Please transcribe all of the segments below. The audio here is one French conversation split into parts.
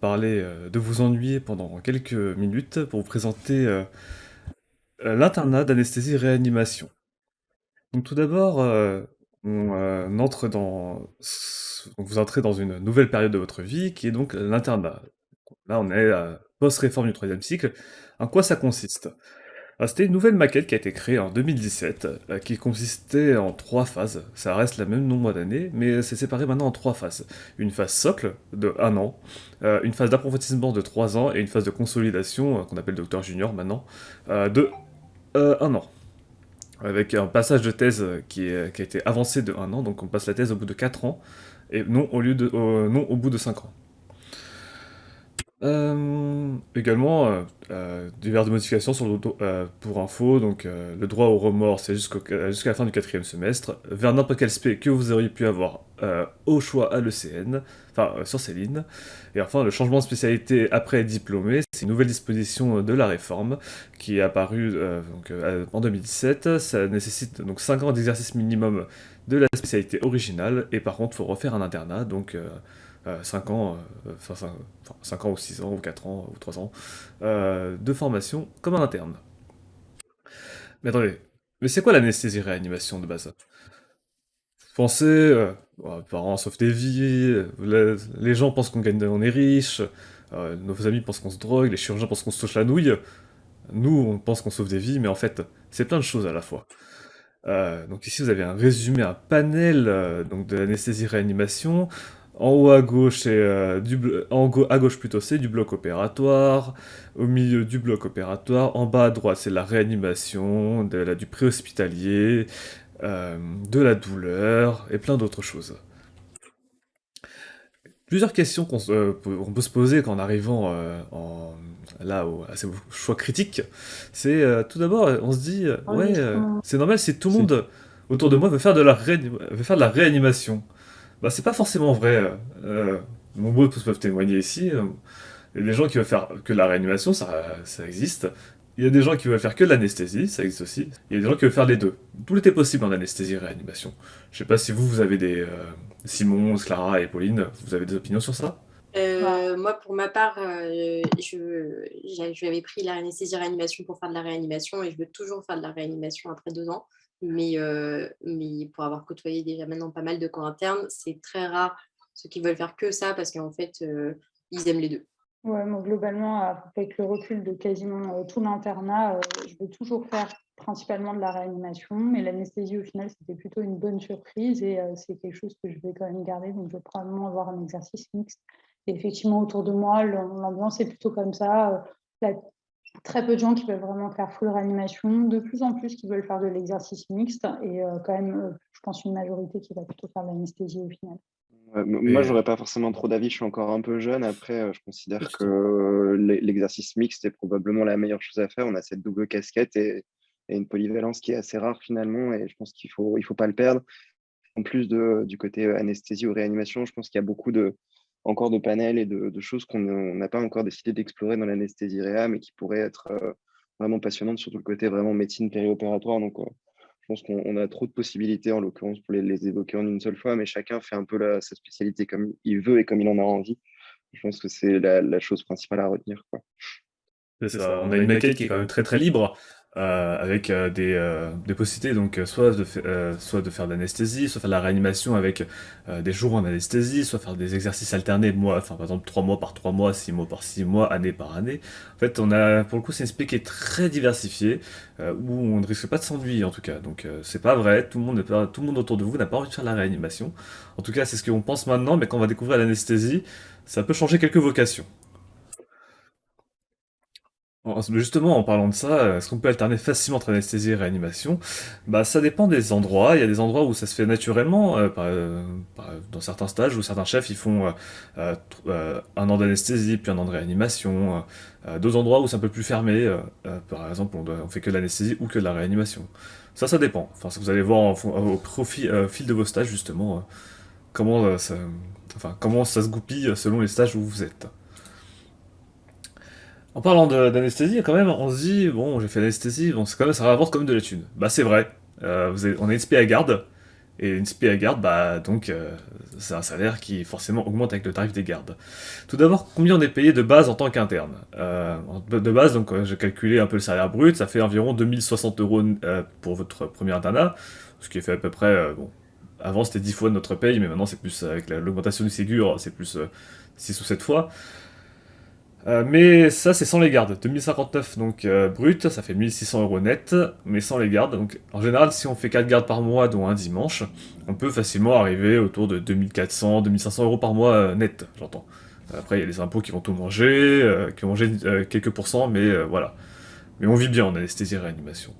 parler de vous ennuyer pendant quelques minutes pour vous présenter l'internat d'anesthésie-réanimation. Donc tout d'abord, on entre donc vous entrez dans une nouvelle période de votre vie qui est donc l'internat. Là, on est post-réforme du troisième cycle. En quoi ça consiste? C'était une nouvelle maquette qui a été créée en 2017, qui consistait en trois phases. Ça reste le même nombre d'années, mais c'est séparé maintenant en trois phases. Une phase socle de 1 an, une phase d'approfondissement de 3 ans et une phase de consolidation, qu'on appelle docteur junior maintenant, de 1 an. Avec un passage de thèse qui a été avancé de 1 an, donc on passe la thèse au bout de 4 ans, et non au bout de 5 ans. Également, diverses modifications sur pour info, donc le droit au remords, c'est jusqu'à la fin du quatrième semestre, vers n'importe quel spé que vous auriez pu avoir au choix à l'ECN, enfin sur Céline. Et enfin, le changement de spécialité après être diplômé, c'est une nouvelle disposition de la réforme qui est apparue en 2017. Ça nécessite donc 5 ans d'exercice minimum de la spécialité originale, et par contre, il faut refaire un internat, donc 5 ans, 5 ans ou 6 ans ou 4 ans ou 3 ans de formation comme un interne. Mais attendez, mais c'est quoi l'anesthésie-réanimation de base? Pensez, parents sauvent des vies, les gens pensent qu'on gagne, on est riche, nos amis pensent qu'on se drogue, les chirurgiens pensent qu'on se touche la nouille, nous on pense qu'on sauve des vies, mais en fait c'est plein de choses à la fois. Donc ici vous avez un résumé, un panel donc de l'anesthésie-réanimation. En haut à gauche, à gauche plutôt, c'est du bloc opératoire. Au milieu du bloc opératoire. En bas à droite, c'est la réanimation, du préhospitalier, de la douleur et plein d'autres choses. Plusieurs questions qu'on peut se poser qu'en arrivant à ces choix critiques, c'est tout d'abord, on se dit, ouais, c'est normal si tout le C'est monde autour de moi veut faire de la réanimation. Bah, c'est pas forcément vrai. Nombreux peuvent témoigner ici. Il y a des gens qui veulent faire que de la réanimation, ça existe. Il y a des gens qui veulent faire que de l'anesthésie, ça existe aussi. Il y a des gens qui veulent faire les deux. Tout était possible en anesthésie et réanimation. Je sais pas si vous avez Simon, Clara et Pauline, vous avez des opinions sur ça? Moi, pour ma part, j'avais pris l'anesthésie-réanimation pour faire de la réanimation et je veux toujours faire de la réanimation après 2 ans. Mais pour avoir côtoyé déjà maintenant pas mal de camps internes, c'est très rare ceux qui veulent faire que ça parce qu'en fait, ils aiment les deux. Ouais, moi, globalement, avec le recul de quasiment tout l'internat, je veux toujours faire principalement de la réanimation, mais l'anesthésie, au final, c'était plutôt une bonne surprise et c'est quelque chose que je vais quand même garder. Donc, je vais probablement avoir un exercice mixte. Et effectivement, autour de moi, l'ambiance est plutôt comme ça. Il y a très peu de gens qui veulent vraiment faire full réanimation, de plus en plus qui veulent faire de l'exercice mixte et quand même, je pense, une majorité qui va plutôt faire de l'anesthésie au final. Moi, Et j'aurais pas forcément trop d'avis, je suis encore un peu jeune. Après, je considère que justement. l'exercice mixte est probablement la meilleure chose à faire. On a cette double casquette et une polyvalence qui est assez rare finalement, et je pense il faut pas le perdre. En plus du côté anesthésie ou réanimation, je pense qu'il y a encore de panels et de choses qu'on n'a pas encore décidé d'explorer dans l'anesthésie réa, mais qui pourraient être vraiment passionnantes, surtout le côté vraiment médecine périopératoire. Donc, je pense qu'on a trop de possibilités, en l'occurrence, pour les évoquer en une seule fois, mais chacun fait un peu sa spécialité comme il veut et comme il en a envie. Je pense que c'est la chose principale à retenir, quoi. C'est ça, on a une maquette qui est quand même très très libre, avec des possibilités, donc soit de faire de l'anesthésie, soit faire de la réanimation avec des jours en anesthésie, soit faire des exercices alternés, enfin par exemple 3 mois par 3 mois, 6 mois par 6 mois, année par année. En fait, pour le coup, c'est une spé qui est très diversifiée, où on ne risque pas de s'ennuyer en tout cas. Donc c'est pas vrai, tout le monde autour de vous n'a pas envie de faire de la réanimation. En tout cas, c'est ce qu'on pense maintenant, mais quand on va découvrir l'anesthésie, ça peut changer quelques vocations. Justement, en parlant de ça, est-ce qu'on peut alterner facilement entre anesthésie et réanimation? Bah, ça dépend des endroits. Il y a des endroits où ça se fait naturellement, dans certains stages où certains chefs ils font 1 an d'anesthésie puis 1 an de réanimation. D'autres endroits où c'est un peu plus fermé, par exemple on fait que de l'anesthésie ou que de la réanimation. Ça dépend. Enfin, ça, vous allez voir au fil de vos stages justement comment, comment ça se goupille selon les stages où vous êtes. En parlant d'anesthésie, quand même, on se dit, bon, j'ai fait l'anesthésie, bon, ça rapporte quand même de la thune. Bah, c'est vrai. On est expé à garde, Et une spé à garde, bah donc c'est un salaire qui forcément augmente avec le tarif des gardes. Tout d'abord, combien on est payé de base en tant qu'interne? De base, donc j'ai calculé un peu le salaire brut, ça fait environ 2060 € pour votre premier internat, ce qui fait à peu près, bon, avant c'était 10 fois notre paye, mais maintenant c'est plus, avec l'augmentation du Ségur, c'est plus 6 ou 7 fois. Mais ça, c'est sans les gardes. 2059 donc brut, ça fait 1600 € net, mais sans les gardes. Donc en général, si on fait 4 gardes par mois, dont un dimanche, on peut facilement arriver autour de 2400, 2500 € par mois net, j'entends. Après, il y a les impôts qui vont tout manger, qui vont manger quelques pourcents, mais voilà. Mais on vit bien en anesthésie et réanimation.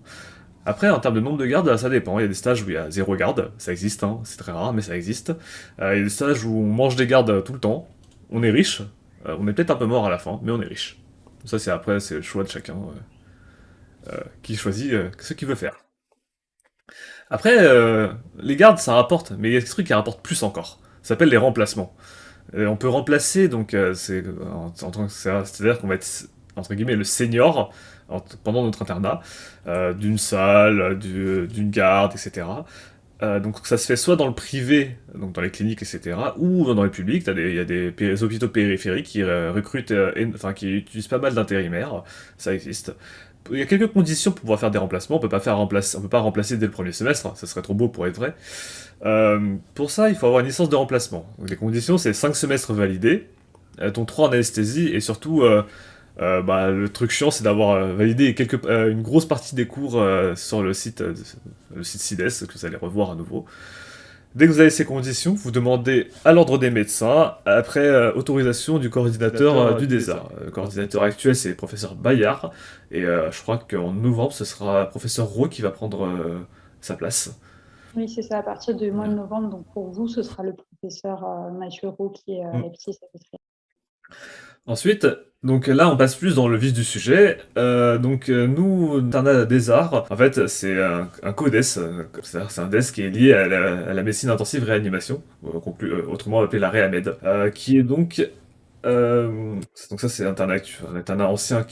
Après, en termes de nombre de gardes, ça dépend. Il y a des stages où il y a 0 garde, ça existe, hein, c'est très rare, mais ça existe. Il y a des stages où on mange des gardes tout le temps, on est riche, on est peut-être un peu mort à la fin, mais on est riche. Ça, c'est après, c'est le choix de chacun qui choisit ce qu'il veut faire. Après, les gardes, ça rapporte, mais il y a des trucs qui rapportent plus encore. Ça s'appelle les remplacements. On peut remplacer, donc, c'est-à-dire qu'on va être, entre guillemets, le senior pendant notre internat, d'une salle, d'une garde, etc. Donc ça se fait soit dans le privé, donc dans les cliniques, etc., ou dans le public. Il y a des hôpitaux périphériques qui recrutent, enfin qui utilisent pas mal d'intérimaires, ça existe. Il y a quelques conditions pour pouvoir faire des remplacements. On peut pas remplacer dès le premier semestre, ça serait trop beau pour être vrai. Pour ça, il faut avoir une licence de remplacement. Donc les conditions, c'est 5 semestres validés, dont 3 en anesthésie, et surtout, bah, le truc chiant, c'est d'avoir validé une grosse partie des cours sur le site CIDES, que vous allez revoir à nouveau. Dès que vous avez ces conditions, vous demandez à l'ordre des médecins, après autorisation du coordinateur du DESA. Le coordinateur actuel, c'est le professeur Bayard, et je crois qu'en novembre, ce sera professeur Roux qui va prendre sa place. Oui, c'est ça, à partir du mois de Voilà. novembre. Donc pour vous, ce sera le professeur Mathieu Roux qui est Mm. l'APSI secrétaire. Ensuite, donc là, on passe plus dans le vif du sujet. Nous, internat des arts, en fait, c'est un CODES, c'est-à-dire c'est un DES qui est lié à la médecine intensive réanimation, autrement appelé la RéAmed, qui est donc ça, c'est un internat ancien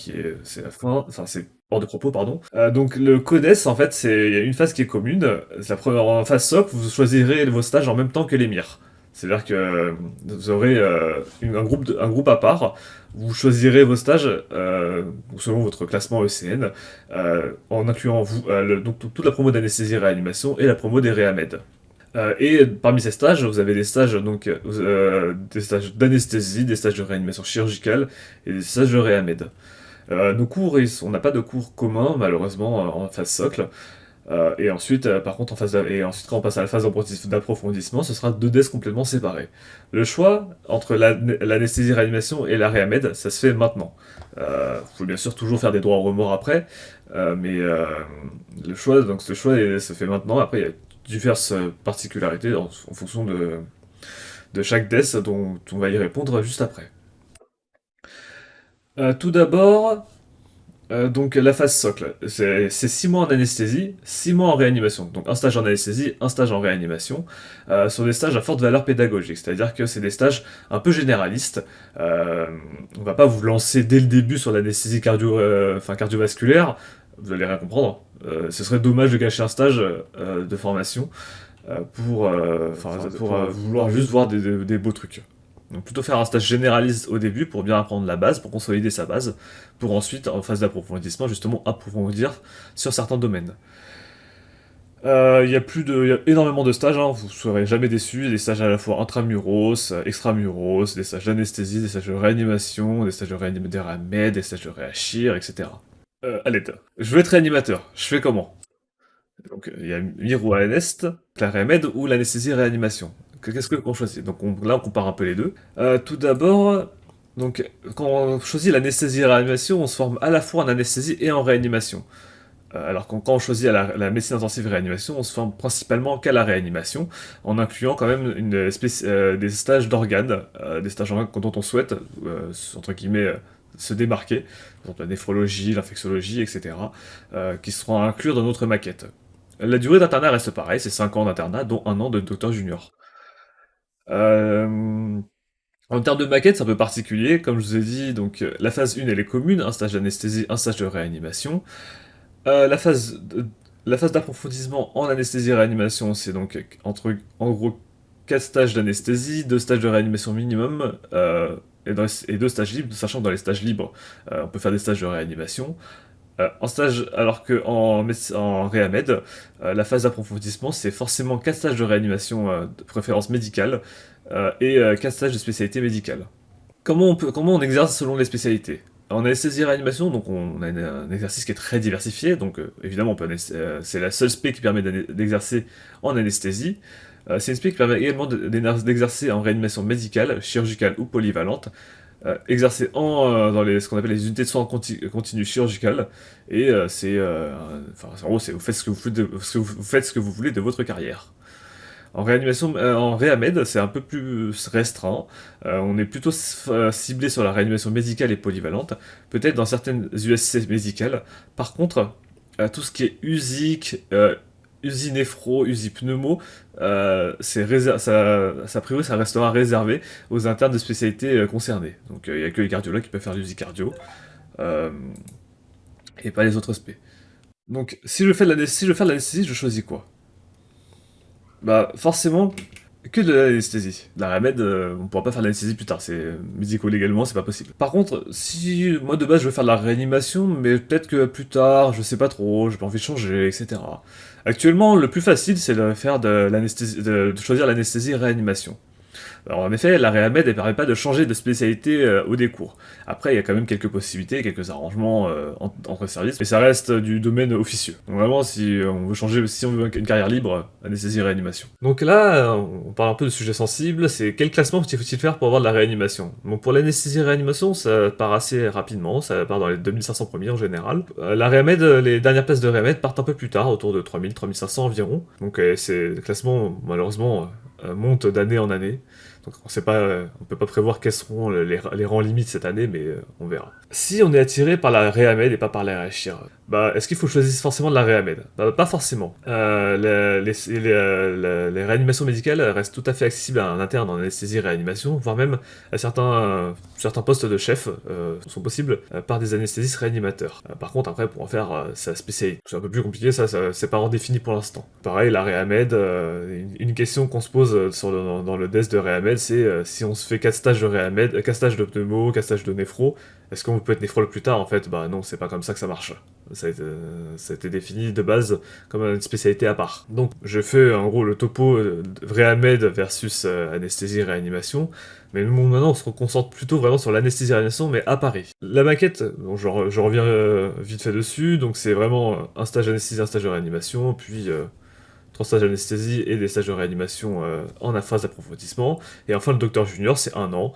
c'est la fin, enfin, c'est hors de propos, pardon. Donc le CODES, en fait, il y a une phase qui est commune. C'est la première, en phase SOC, vous choisirez vos stages en même temps que les MIR. C'est-à-dire que vous aurez un groupe à part, vous choisirez vos stages selon votre classement ECN, en incluant donc toute la promo d'anesthésie et réanimation et la promo des réamed. Et parmi ces stages, vous avez des stages des stages d'anesthésie, des stages de réanimation chirurgicale et des stages de réamed. Nos cours, on n'a pas de cours communs malheureusement en phase socle. Et ensuite, par contre, et ensuite, quand on passe à la phase d'approfondissement, ce sera 2 DES complètement séparés. Le choix entre l'anesthésie-réanimation et la réamed, ça se fait maintenant. Vous pouvez bien sûr toujours faire des droits au remords après, mais ce choix se fait maintenant. Après, il y a diverses particularités en fonction de chaque DES dont on va y répondre juste après. Tout d'abord, donc la phase socle, c'est 6 mois en anesthésie, 6 mois en réanimation. Donc un stage en anesthésie, un stage en réanimation, sur des stages à forte valeur pédagogique. C'est-à-dire que c'est des stages un peu généralistes. On va pas vous lancer dès le début sur l'anesthésie cardiovasculaire, vous allez rien comprendre. Ce serait dommage de gâcher un stage de formation pour vouloir juste voir des beaux trucs. Donc plutôt faire un stage généraliste au début pour bien apprendre la base, pour consolider sa base, pour ensuite, en phase d'approfondissement, justement approfondir sur certains domaines. Il y a énormément de stages, hein, vous ne serez jamais déçus, des stages à la fois intramuros, extramuros, des stages d'anesthésie, des stages de réanimation, des stages de réanimateurs des stages de réachir, etc. À l'aide. Je veux être réanimateur, je fais comment? Donc il y a MIR ou ANEST, la rémed ou l'anesthésie réanimation. Qu'est-ce qu'on choisit? Donc là on compare un peu les deux. Tout d'abord, donc quand on choisit l'anesthésie réanimation, on se forme à la fois en anesthésie et en réanimation. Alors quand on choisit la médecine intensive réanimation, on se forme principalement qu'à la réanimation, en incluant quand même des stages d'organes, des stages d'organes dont on souhaite, entre guillemets, se démarquer, par exemple la néphrologie, l'infectiologie, etc., qui seront à inclure dans notre maquette. La durée d'internat reste pareille, c'est 5 ans d'internat, dont 1 an de docteur junior. En termes de maquette, c'est un peu particulier, comme je vous ai dit, donc la phase 1 elle est commune, un stage d'anesthésie, un stage de réanimation. La phase La phase d'approfondissement en anesthésie-réanimation, c'est donc en gros 4 stages d'anesthésie, 2 stages de réanimation minimum, et 2 stages libres, sachant que dans les stages libres, on peut faire des stages de réanimation. En stage, alors qu'en Réamed, la phase d'approfondissement, c'est forcément 4 stages de réanimation de préférence médicale et 4 stages de spécialité médicale. Comment on exerce selon les spécialités? En anesthésie-réanimation, donc on a un exercice qui est très diversifié, donc évidemment c'est la seule spé qui permet d'exercer en anesthésie. C'est une spé qui permet également d'exercer en réanimation médicale, chirurgicale ou polyvalente, exercer dans ce qu'on appelle les unités de soins continus chirurgicales, et en gros, vous faites vous faites ce que vous voulez de votre carrière. En réanimation, en réamed, c'est un peu plus restreint. On est plutôt ciblé sur la réanimation médicale et polyvalente, peut-être dans certaines USC médicales. Par contre, tout ce qui est USIC, USI néphro, USI pneumo, a priori, ça restera réservé aux internes de spécialités concernées. Donc il n'y a que les cardiologues qui peuvent faire l'USI cardio, et pas les autres spé. Donc si je veux faire de l'anesthésie, je choisis quoi? Bah forcément que de l'anesthésie. La RAMED, on pourra pas faire de l'anesthésie plus tard, c'est médico-légalement, c'est pas possible. Par contre, si moi de base je veux faire de la réanimation, mais peut-être que plus tard, je sais pas trop, j'ai pas envie de changer, etc. Actuellement, le plus facile, c'est de faire de choisir l'anesthésie réanimation. Alors en effet, la Réamed ne permet pas de changer de spécialité au décours. Après, il y a quand même quelques possibilités, quelques arrangements entre services, mais ça reste du domaine officieux. Donc vraiment, si on veut une carrière libre, anesthésie-réanimation. Donc là, on parle un peu de sujets sensibles, c'est quel classement faut-il faire pour avoir de la réanimation? Donc pour l'anesthésie-réanimation, ça part assez rapidement, ça part dans les 2500 premiers en général. La Réamed, les dernières places de Réamed partent un peu plus tard, autour de 3000, 3500 environ. Donc ces classements, malheureusement, montent d'année en année. Donc on peut pas prévoir quels seront les rangs limites cette année, mais on verra. Si on est attiré par la Réamed et pas par la Réachir, est-ce qu'il faut choisir forcément de la Réamed? Pas forcément. Les réanimations médicales restent tout à fait accessibles à un interne en anesthésie-réanimation, voire même à certains postes de chef sont possibles par des anesthésistes réanimateurs. Par contre, après, pour en faire sa spécialité, c'est un peu plus compliqué, ça c'est pas redéfini pour l'instant. Pareil, la Réamed, une question qu'on se pose dans le desk de Réamed, c'est si on se fait 4 stages de Réamed, 4 stages de pneumo, 4 stages de néphro, est-ce qu'on peut être néphrologue plus tard? En fait, non, c'est pas comme ça que ça marche. Ça a été défini de base comme une spécialité à part. Donc, je fais en gros le topo Réamed versus anesthésie-réanimation, mais maintenant on se concentre plutôt vraiment sur l'anesthésie-réanimation, mais à Paris. La maquette, bon, je reviens vite fait dessus, donc c'est vraiment un stage d'anesthésie, un stage de réanimation, puis 3 stages d'anesthésie et des stages de réanimation en phase d'approfondissement. Et enfin, le docteur junior, c'est 1 an.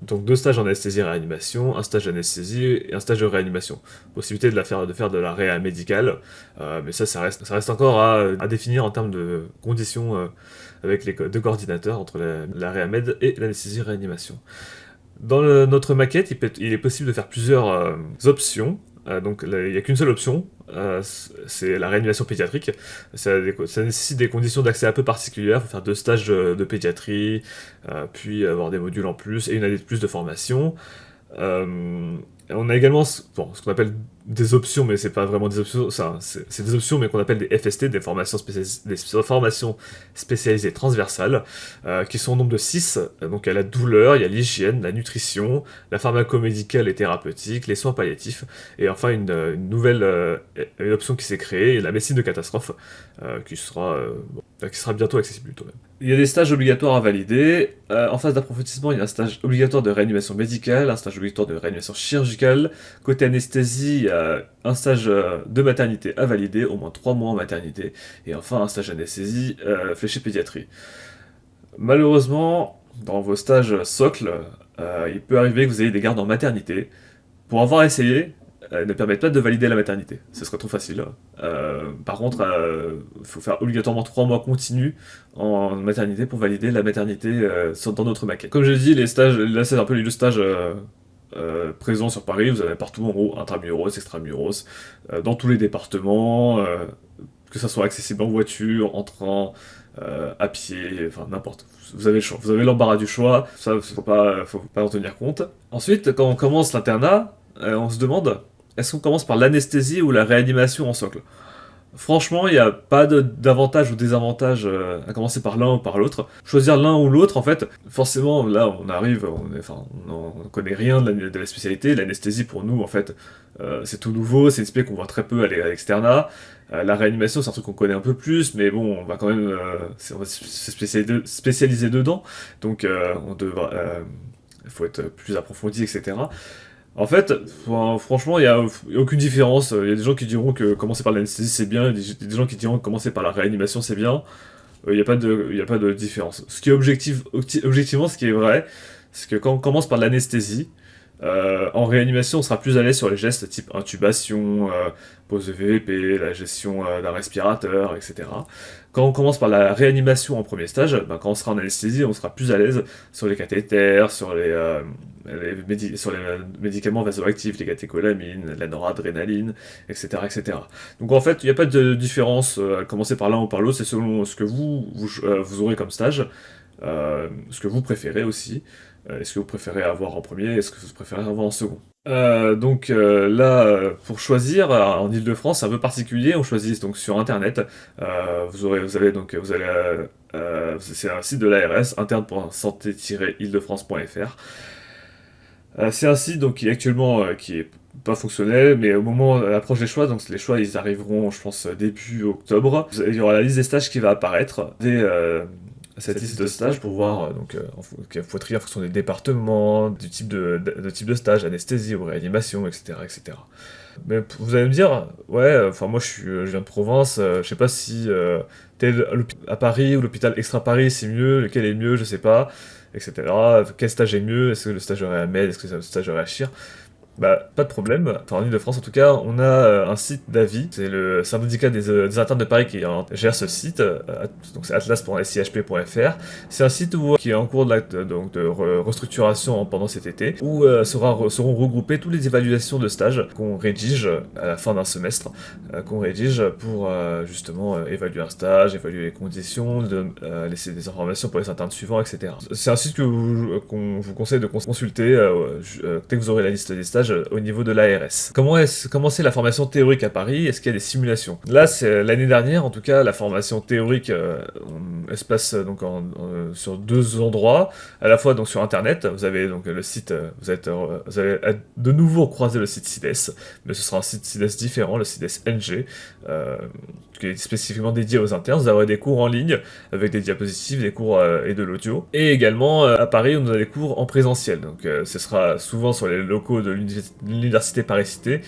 Donc 2 stages en anesthésie-réanimation, un stage d'anesthésie et un stage de réanimation. Possibilité de faire de la réa médicale, mais ça reste encore à définir en termes de conditions avec les deux coordinateurs entre la réamed et l'anesthésie-réanimation. Dans notre maquette, il est possible de faire plusieurs options. Donc il n'y a qu'une seule option, c'est la réanimation pédiatrique. Ça nécessite des conditions d'accès un peu particulières, il faut faire 2 stages de pédiatrie, puis avoir des modules en plus et une année de plus de formation. On a également ce qu'on appelle des options, mais c'est pas vraiment des options, c'est des options, mais qu'on appelle des FST, des formations spécialisées transversales, qui sont au nombre de 6. Donc il y a la douleur, il y a l'hygiène, la nutrition, la pharmacomédicale et thérapeutique, les soins palliatifs, et enfin une nouvelle une option qui s'est créée, la médecine de catastrophe, qui sera bientôt accessible plutôt même. Il y a des stages obligatoires à valider. En phase d'approfondissement, il y a un stage obligatoire de réanimation médicale, un stage obligatoire de réanimation chirurgicale. Côté anesthésie, il y a un stage de maternité à valider, au moins 3 mois en maternité. Et enfin, un stage d'anesthésie fléché pédiatrie. Malheureusement, dans vos stages socles, il peut arriver que vous ayez des gardes en maternité. Pour avoir essayé, ne permettent pas de valider la maternité. Ce serait trop facile. Par contre, il faut faire obligatoirement 3 mois continus en maternité pour valider la maternité dans notre maquette. Comme j'ai dit, les stages, là c'est un peu les 2 stages présents sur Paris, vous en avez partout en gros, intramuros, extramuros, dans tous les départements, que ça soit accessible en voiture, en train, à pied, enfin n'importe. Vous avez le choix, vous avez l'embarras du choix, ça faut pas en tenir compte. Ensuite, quand on commence l'internat, on se demande, est-ce qu'on commence par l'anesthésie ou la réanimation en socle? Franchement, il n'y a pas d'avantage ou désavantage à commencer par l'un ou par l'autre. Choisir l'un ou l'autre, en fait, forcément, là, on arrive, on connaît rien de la spécialité. L'anesthésie, pour nous, en fait, c'est tout nouveau, c'est une spé qu'on voit très peu à l'externat. La réanimation, c'est un truc qu'on connaît un peu plus, mais bon, on va quand même on va se spécialiser dedans. Donc, il faut être plus approfondi, etc. En fait, franchement, il n'y a aucune différence. Il y a des gens qui diront que commencer par l'anesthésie c'est bien, il y a des gens qui diront que commencer par la réanimation c'est bien. Il n'y a pas de différence. Ce qui est objectivement, ce qui est vrai, c'est que quand on commence par l'anesthésie, en réanimation, on sera plus à l'aise sur les gestes type intubation, pose de VVP, la gestion d'un respirateur, etc. Quand on commence par la réanimation en premier stage, ben, quand on sera en anesthésie, on sera plus à l'aise sur les cathéters, sur les médicaments vasoactifs, les catécholamines, la noradrénaline, etc., etc. Donc en fait, il n'y a pas de différence à commencer par l'un ou par l'autre, c'est selon ce que vous aurez comme stage, ce que vous préférez aussi. Est-ce que vous préférez avoir en premier, est-ce que vous préférez avoir en second? Pour choisir, en Ile-de-France, c'est un peu particulier, on choisit donc sur Internet. C'est un site de l'ARS, interne.santé-ile-de-france.fr. C'est un site donc, qui est actuellement qui est pas fonctionnel, mais au moment de l'approche des choix, donc les choix ils arriveront, je pense, début octobre. Il y aura la liste des stages qui va apparaître cette liste de stages pour voir, il faut trier en fonction des départements, du type de stage, anesthésie ou réanimation, etc., etc. Mais vous allez me dire, ouais, enfin moi je viens de province, je sais pas si à Paris ou l'hôpital extra Paris c'est mieux, lequel est mieux, je sais pas, etc. Quel stage est mieux, est-ce que le stage à Med, est-ce que le stage à Chir? Bah, pas de problème. Enfin, en Ile-de-France, en tout cas, on a un site d'avis. C'est le syndicat des internes de Paris qui gère ce site. Donc, c'est atlas.siHP.fr. C'est un site qui est en cours de restructuration pendant cet été, où seront regroupées toutes les évaluations de stage qu'on rédige à la fin d'un semestre, qu'on rédige pour justement évaluer un stage, évaluer les conditions, laisser des informations pour les internes suivants, etc. C'est un site qu'on vous conseille de consulter dès que vous aurez la liste des stages au niveau de l'ARS. Comment c'est la formation théorique à Paris? Est-ce qu'il y a des simulations? Là, c'est l'année dernière, en tout cas, la formation théorique elle se passe sur deux endroits, à la fois donc sur Internet. Vous avez donc le site, vous allez de nouveau croiser le site CIDES, mais ce sera un site CIDES différent, le CIDES NG, qui est spécifiquement dédié aux internes. Vous aurez des cours en ligne avec des diapositives, des cours et de l'audio. Et également à Paris, on a des cours en présentiel. Donc ce sera souvent sur les locaux de l'université Paris-Cité,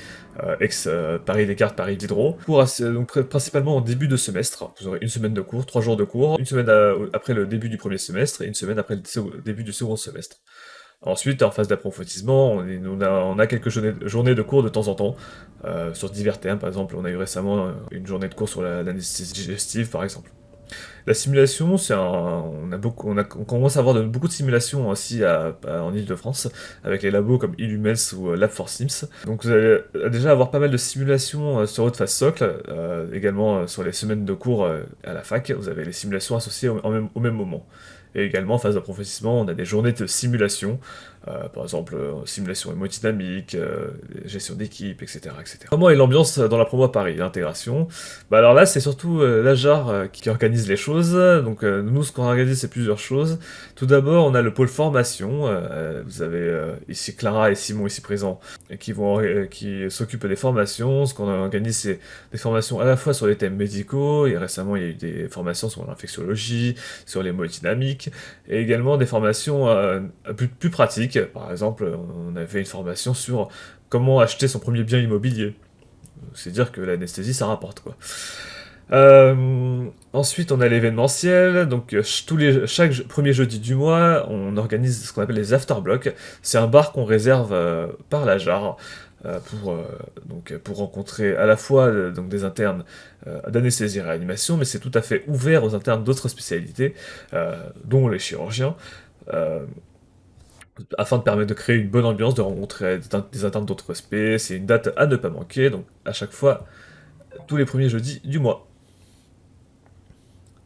Paris Descartes, Paris Diderot. Principalement en début de semestre. Vous aurez une semaine de cours, 3 jours de cours, une semaine après le début du premier semestre et une semaine après le début du second semestre. Ensuite, en phase d'approfondissement, on a quelques journées de cours de temps en temps, sur divers thèmes. Par exemple, on a eu récemment une journée de cours sur l'anesthésie digestive, par exemple. La simulation, on commence à avoir beaucoup de simulations aussi en Ile-de-France, avec les labos comme Illumels ou Lab4Sims. Donc vous allez déjà avoir pas mal de simulations sur votre phase socle, également sur les semaines de cours à la fac, vous avez les simulations associées au même moment. Et également, en phase d'approfondissement, on a des journées de simulation, par exemple simulation hémodynamique, gestion d'équipe, etc., etc. Comment est l'ambiance dans la promo à Paris, l'intégration? Bah alors là, c'est surtout l'AJAR qui organise les choses. Donc nous, ce qu'on organise, c'est plusieurs choses. Tout d'abord, on a le pôle formation. Vous avez ici Clara et Simon ici présents qui s'occupent des formations. Ce qu'on organise, c'est des formations à la fois sur les thèmes médicaux, et récemment, il y a eu des formations sur l'infectiologie, sur l'hémodynamique, et également des formations plus pratiques. Par exemple, on a fait une formation sur comment acheter son premier bien immobilier. C'est dire que l'anesthésie, ça rapporte, quoi. Ensuite, on a l'événementiel. Donc, chaque premier jeudi du mois, on organise ce qu'on appelle les afterblocks. C'est un bar qu'on réserve par la JAR. Pour rencontrer à la fois des internes d'anesthésie et réanimation, mais c'est tout à fait ouvert aux internes d'autres spécialités, dont les chirurgiens, afin de permettre de créer une bonne ambiance, de rencontrer des internes d'autres spé. C'est une date à ne pas manquer, donc à chaque fois, tous les premiers jeudis du mois.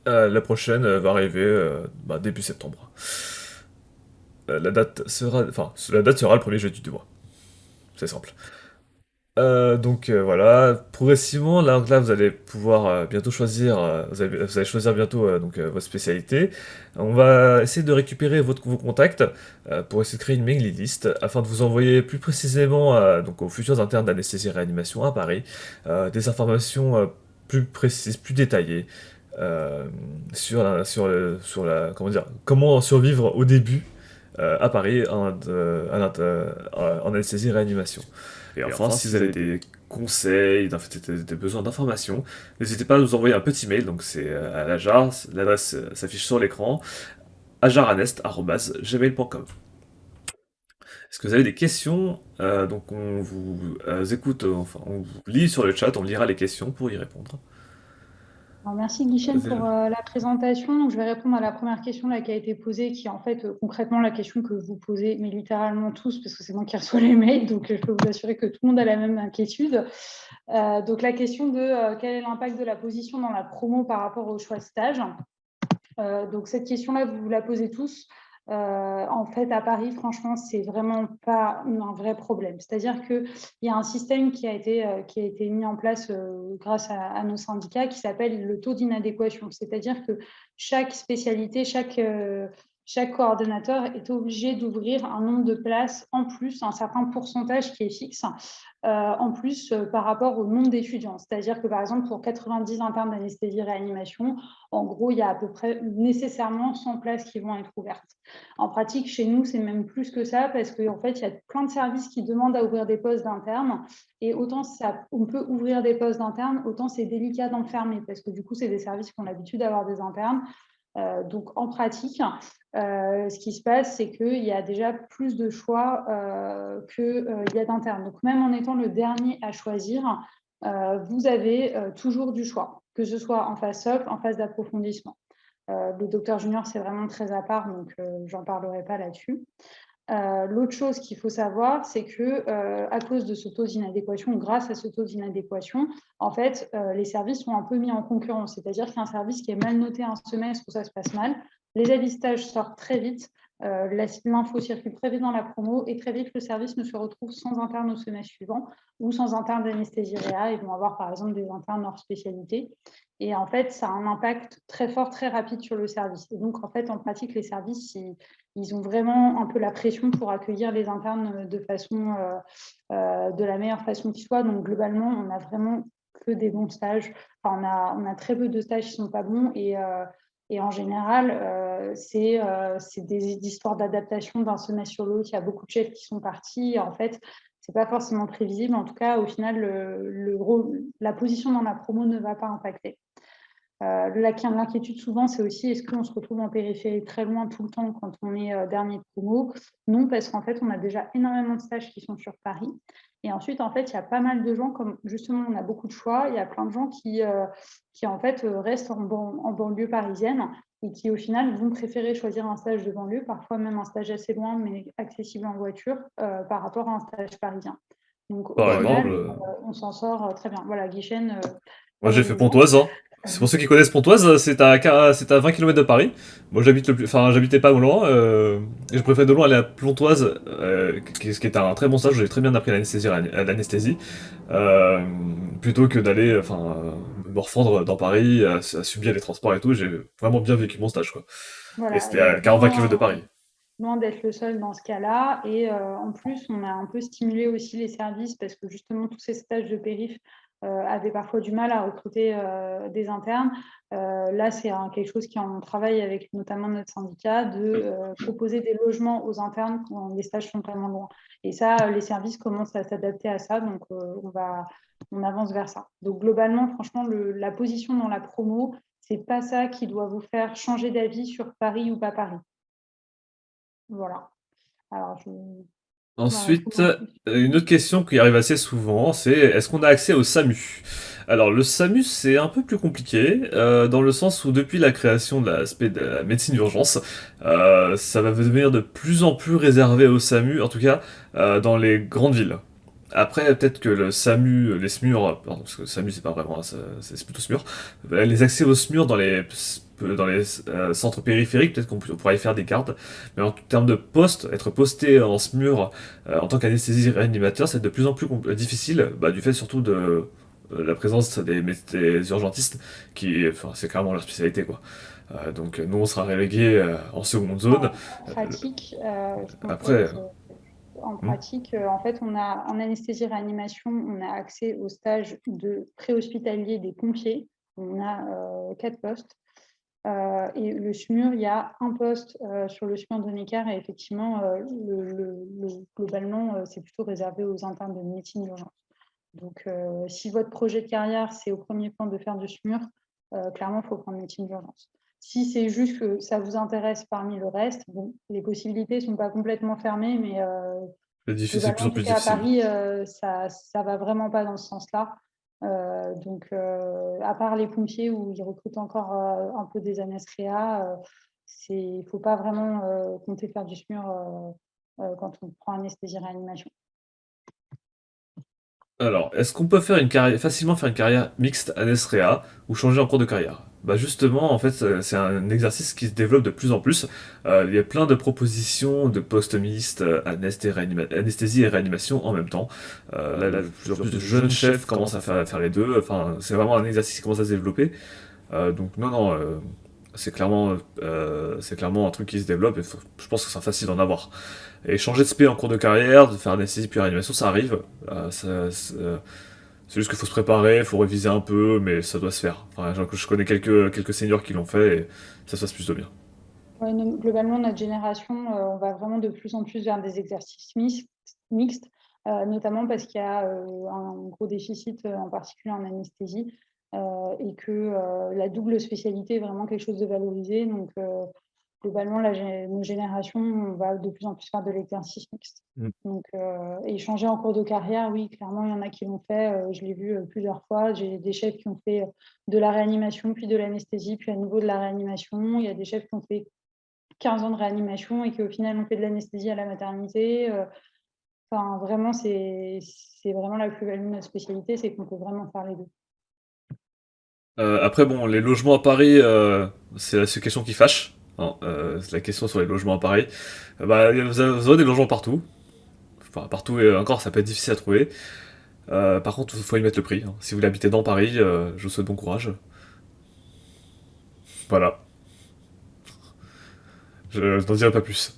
La prochaine va arriver début septembre. La date sera le premier jeudi du mois. C'est simple. Voilà, progressivement, là vous allez pouvoir bientôt choisir, vous allez choisir bientôt votre spécialité. On va essayer de récupérer vos contacts pour essayer de créer une mailing list afin de vous envoyer plus précisément aux futurs internes d'anesthésie et réanimation à Paris des informations plus précises, plus détaillées comment dire, comment survivre au début à Paris en anesthésie et réanimation. Et enfin, si vous avez des conseils, des besoins d'informations, n'hésitez pas à nous envoyer un petit mail. Donc c'est à l'Ajar, l'adresse s'affiche sur l'écran, ajaranest@gmail.com. Est-ce que vous avez des questions? Donc on vous écoute, enfin on vous lit sur le chat, on lira les questions pour y répondre. Alors, merci Guichen pour la présentation. Donc, je vais répondre à la première question là, qui a été posée, qui est en fait concrètement la question que vous posez, mais littéralement tous, parce que c'est moi qui reçois les mails, donc je peux vous assurer que tout le monde a la même inquiétude. Donc la question de quel est l'impact de la position dans la promo par rapport au choix de stage. Donc cette question-là, vous la posez tous. En fait, à Paris, franchement, c'est vraiment pas un vrai problème. C'est-à-dire qu'il y a un système qui a été mis en place grâce à nos syndicats qui s'appelle le taux d'inadéquation. C'est-à-dire que chaque spécialité, chaque coordonnateur est obligé d'ouvrir un nombre de places en plus, un certain pourcentage qui est fixe, en plus par rapport au nombre d'étudiants. C'est-à-dire que, par exemple, pour 90 internes d'anesthésie-réanimation, en gros, il y a à peu près nécessairement 100 places qui vont être ouvertes. En pratique, chez nous, c'est même plus que ça parce qu'en fait, il y a plein de services qui demandent à ouvrir des postes d'internes. Et autant on peut ouvrir des postes d'internes, autant c'est délicat d'en fermer parce que du coup, c'est des services qui ont l'habitude d'avoir des internes. Donc, en pratique, ce qui se passe, c'est qu'il y a déjà plus de choix qu'il y a d'internes. Donc, même en étant le dernier à choisir, vous avez toujours du choix, que ce soit en phase socle, en phase d'approfondissement. Le docteur junior, c'est vraiment très à part, donc j'en parlerai pas là-dessus. L'autre chose qu'il faut savoir, c'est que à cause de ce taux d'inadéquation, grâce à ce taux d'inadéquation, en fait, les services sont un peu mis en concurrence. C'est-à-dire qu'un service qui est mal noté un semestre où ça se passe mal, les avis stages sortent très vite, l'info circule très vite dans la promo et très vite le service ne se retrouve sans interne au semestre suivant ou sans interne d'anesthésie réa. Ils vont avoir par exemple des internes hors spécialité. Et en fait, ça a un impact très fort, très rapide sur le service. Et donc, en fait, en pratique, les services, ils ont vraiment un peu la pression pour accueillir les internes de la meilleure façon qui soit. Donc, globalement, on n'a vraiment que des bons stages. Enfin, on a très peu de stages qui ne sont pas bons. Et en général, c'est des histoires d'adaptation d'un semestre sur l'autre. Il y a beaucoup de chefs qui sont partis. En fait, ce n'est pas forcément prévisible. En tout cas, au final, la position dans la promo ne va pas impacter. L'inquiétude souvent, c'est aussi est-ce qu'on se retrouve en périphérie très loin tout le temps quand on est dernier de promo? Non, parce qu'en fait, on a déjà énormément de stages qui sont sur Paris. Et ensuite, en fait, il y a pas mal de gens, comme justement, on a beaucoup de choix, il y a plein de gens qui en fait, restent en banlieue parisienne et qui, au final, vont préférer choisir un stage de banlieue, parfois même un stage assez loin, mais accessible en voiture, par rapport à un stage parisien. Donc, au Par final, exemple, on s'en sort très bien. Voilà, Guichen, moi j'ai fait Pontoise, hein. C'est pour ceux qui connaissent Pontoise, c'est à 20 km de Paris. Moi j'habitais pas loin, et je préfère de loin aller à Pontoise, ce qui est un très bon stage, j'ai très bien appris l'anesthésie, euh, plutôt que d'aller, me refondre dans Paris, à subir les transports et tout, j'ai vraiment bien vécu mon stage, quoi. Et voilà, c'était à 40 km de Paris. loin d'être le seul dans ce cas-là. Et en plus, on a un peu stimulé aussi les services parce que justement, tous ces stages de périph avaient parfois du mal à recruter des internes. Là, c'est quelque chose qui en travaille avec notamment notre syndicat de proposer des logements aux internes quand les stages sont vraiment loin. Et ça, les services commencent à s'adapter à ça, donc on avance vers ça. Donc globalement, franchement, la position dans la promo, c'est pas ça qui doit vous faire changer d'avis sur Paris ou pas Paris. Voilà. Alors, Ensuite, une autre question qui arrive assez souvent, c'est est-ce qu'on a accès au SAMU? Alors le SAMU c'est un peu plus compliqué, dans le sens où depuis la création de l'aspect de la médecine d'urgence, ça va devenir de plus en plus réservé au SAMU, en tout cas dans les grandes villes. Après, peut-être que le SAMU, les SMUR, pardon, parce que le SAMU c'est pas vraiment, c'est plutôt SMUR, les accès aux SMUR dans les centres périphériques, peut-être on pourrait y faire des cartes, mais en termes de poste, être posté en SMUR en tant qu'anesthésiste réanimateur, c'est de plus en plus difficile, bah, du fait surtout de la présence des urgentistes, enfin, c'est carrément leur spécialité, quoi. Donc nous, on sera relégués en seconde zone. En pratique, je Après, complète. En hmm, pratique, en fait, on a en anesthésie-réanimation, on a accès au stage de préhospitalier des pompiers. On a 4 postes. Et le SMUR, il y a un poste sur le SMUR de Necker et effectivement, globalement, c'est plutôt réservé aux internes de médecine d'urgence. Donc, si votre projet de carrière, c'est au premier plan de faire du SMUR, clairement, il faut prendre médecine d'urgence. Si c'est juste que ça vous intéresse parmi le reste, bon, les possibilités ne sont pas complètement fermées, mais c'est de globalement, plus en en tout plus cas à difficile. Paris, ça ne va vraiment pas dans ce sens-là. Donc, à part les pompiers où ils recrutent encore un peu des anesthésiens, il ne faut pas vraiment compter faire du SMUR quand on prend anesthésie-réanimation. Alors, est-ce qu'on peut facilement faire une carrière mixte Anes-Réa ou changer en cours de carrière? Bah justement, en fait, c'est un exercice qui se développe de plus en plus. Il y a plein de propositions de postes mixtes, anesthésie et réanimation en même temps. Là, de plus en plus de jeunes chefs commencent à faire les deux. Enfin, c'est vraiment un exercice qui commence à se développer. Donc non, non, c'est clairement un truc qui se développe et je pense que c'est facile d'en avoir. Et changer de spé en cours de carrière, de faire anesthésie puis réanimation, ça arrive. C'est juste qu'il faut se préparer, il faut réviser un peu, mais ça doit se faire. Enfin, je connais quelques seniors qui l'ont fait et ça se passe plutôt bien. Ouais, globalement, notre génération, on va vraiment de plus en plus vers des exercices mixtes, notamment parce qu'il y a un gros déficit, en particulier en anesthésie, et que la double spécialité est vraiment quelque chose de valorisé. Donc, globalement, nos générations, on va de plus en plus faire de l'exercice mixte. Mm. Donc, et changer en cours de carrière, oui, clairement, il y en a qui l'ont fait. Je l'ai vu plusieurs fois. J'ai des chefs qui ont fait de la réanimation, puis de l'anesthésie, puis à nouveau de la réanimation. Il y a des chefs qui ont fait 15 ans de réanimation et qui au final ont fait de l'anesthésie à la maternité. Enfin, vraiment, c'est vraiment la plus-value de notre spécialité, c'est qu'on peut vraiment faire les deux. Après, bon, les logements à Paris, c'est la seule question qui fâche. Hein, c'est la question sur les logements à Paris. Bah, vous aurez des logements partout. Enfin, partout et encore, ça peut être difficile à trouver. Par contre, il faut y mettre le prix, hein. Si vous voulez habiter dans Paris, je vous souhaite bon courage. Voilà, je n'en dirai pas plus.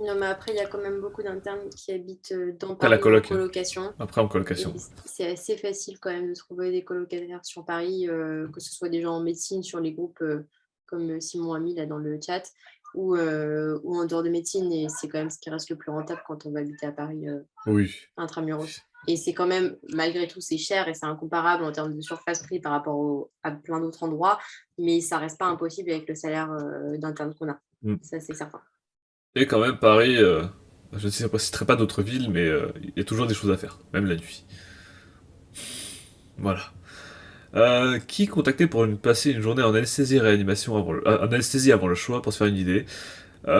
Non, mais après, il y a quand même beaucoup d'internes qui habitent dans Après la Paris en coloc, colocation. après en Et colocation. c'est assez facile quand même de trouver des colocataires sur Paris, que ce soit des gens en médecine sur les groupes comme Simon a mis là dans le chat, ou en dehors de médecine. Et c'est quand même ce qui reste le plus rentable quand on va habiter à Paris Oui. intramuros. Et c'est quand même, malgré tout, c'est cher et c'est incomparable en termes de surface prix par rapport à plein d'autres endroits, mais ça reste pas impossible avec le salaire d'interne qu'on a. Mm. Ça, c'est certain. Et quand même, Paris, je ne citerai pas d'autres villes, mais il y a toujours des choses à faire, même la nuit. Voilà. Qui contacter pour passer une journée en anesthésie et réanimation en anesthésie avant le choix pour se faire une idée? Il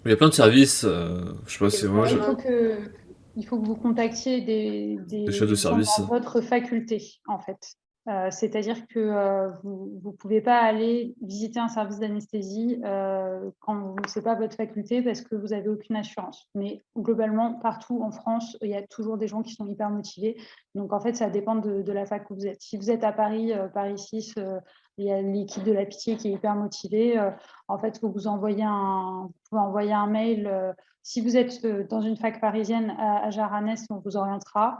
y a plein de services. Je sais pas C'est si moi, vraiment Il faut que vous contactiez des chefs de des gens service. dans votre faculté, en fait. C'est-à-dire que vous ne pouvez pas aller visiter un service d'anesthésie quand ce n'est pas votre faculté parce que vous n'avez aucune assurance. Mais globalement, partout en France, il y a toujours des gens qui sont hyper motivés. Donc, en fait, ça dépend de la fac où vous êtes. Si vous êtes à Paris, Paris 6, il y a l'équipe de la Pitié qui est hyper motivée. En fait, il faut vous pouvez envoyer un mail. Si vous êtes dans une fac parisienne à Jaranès, on vous orientera.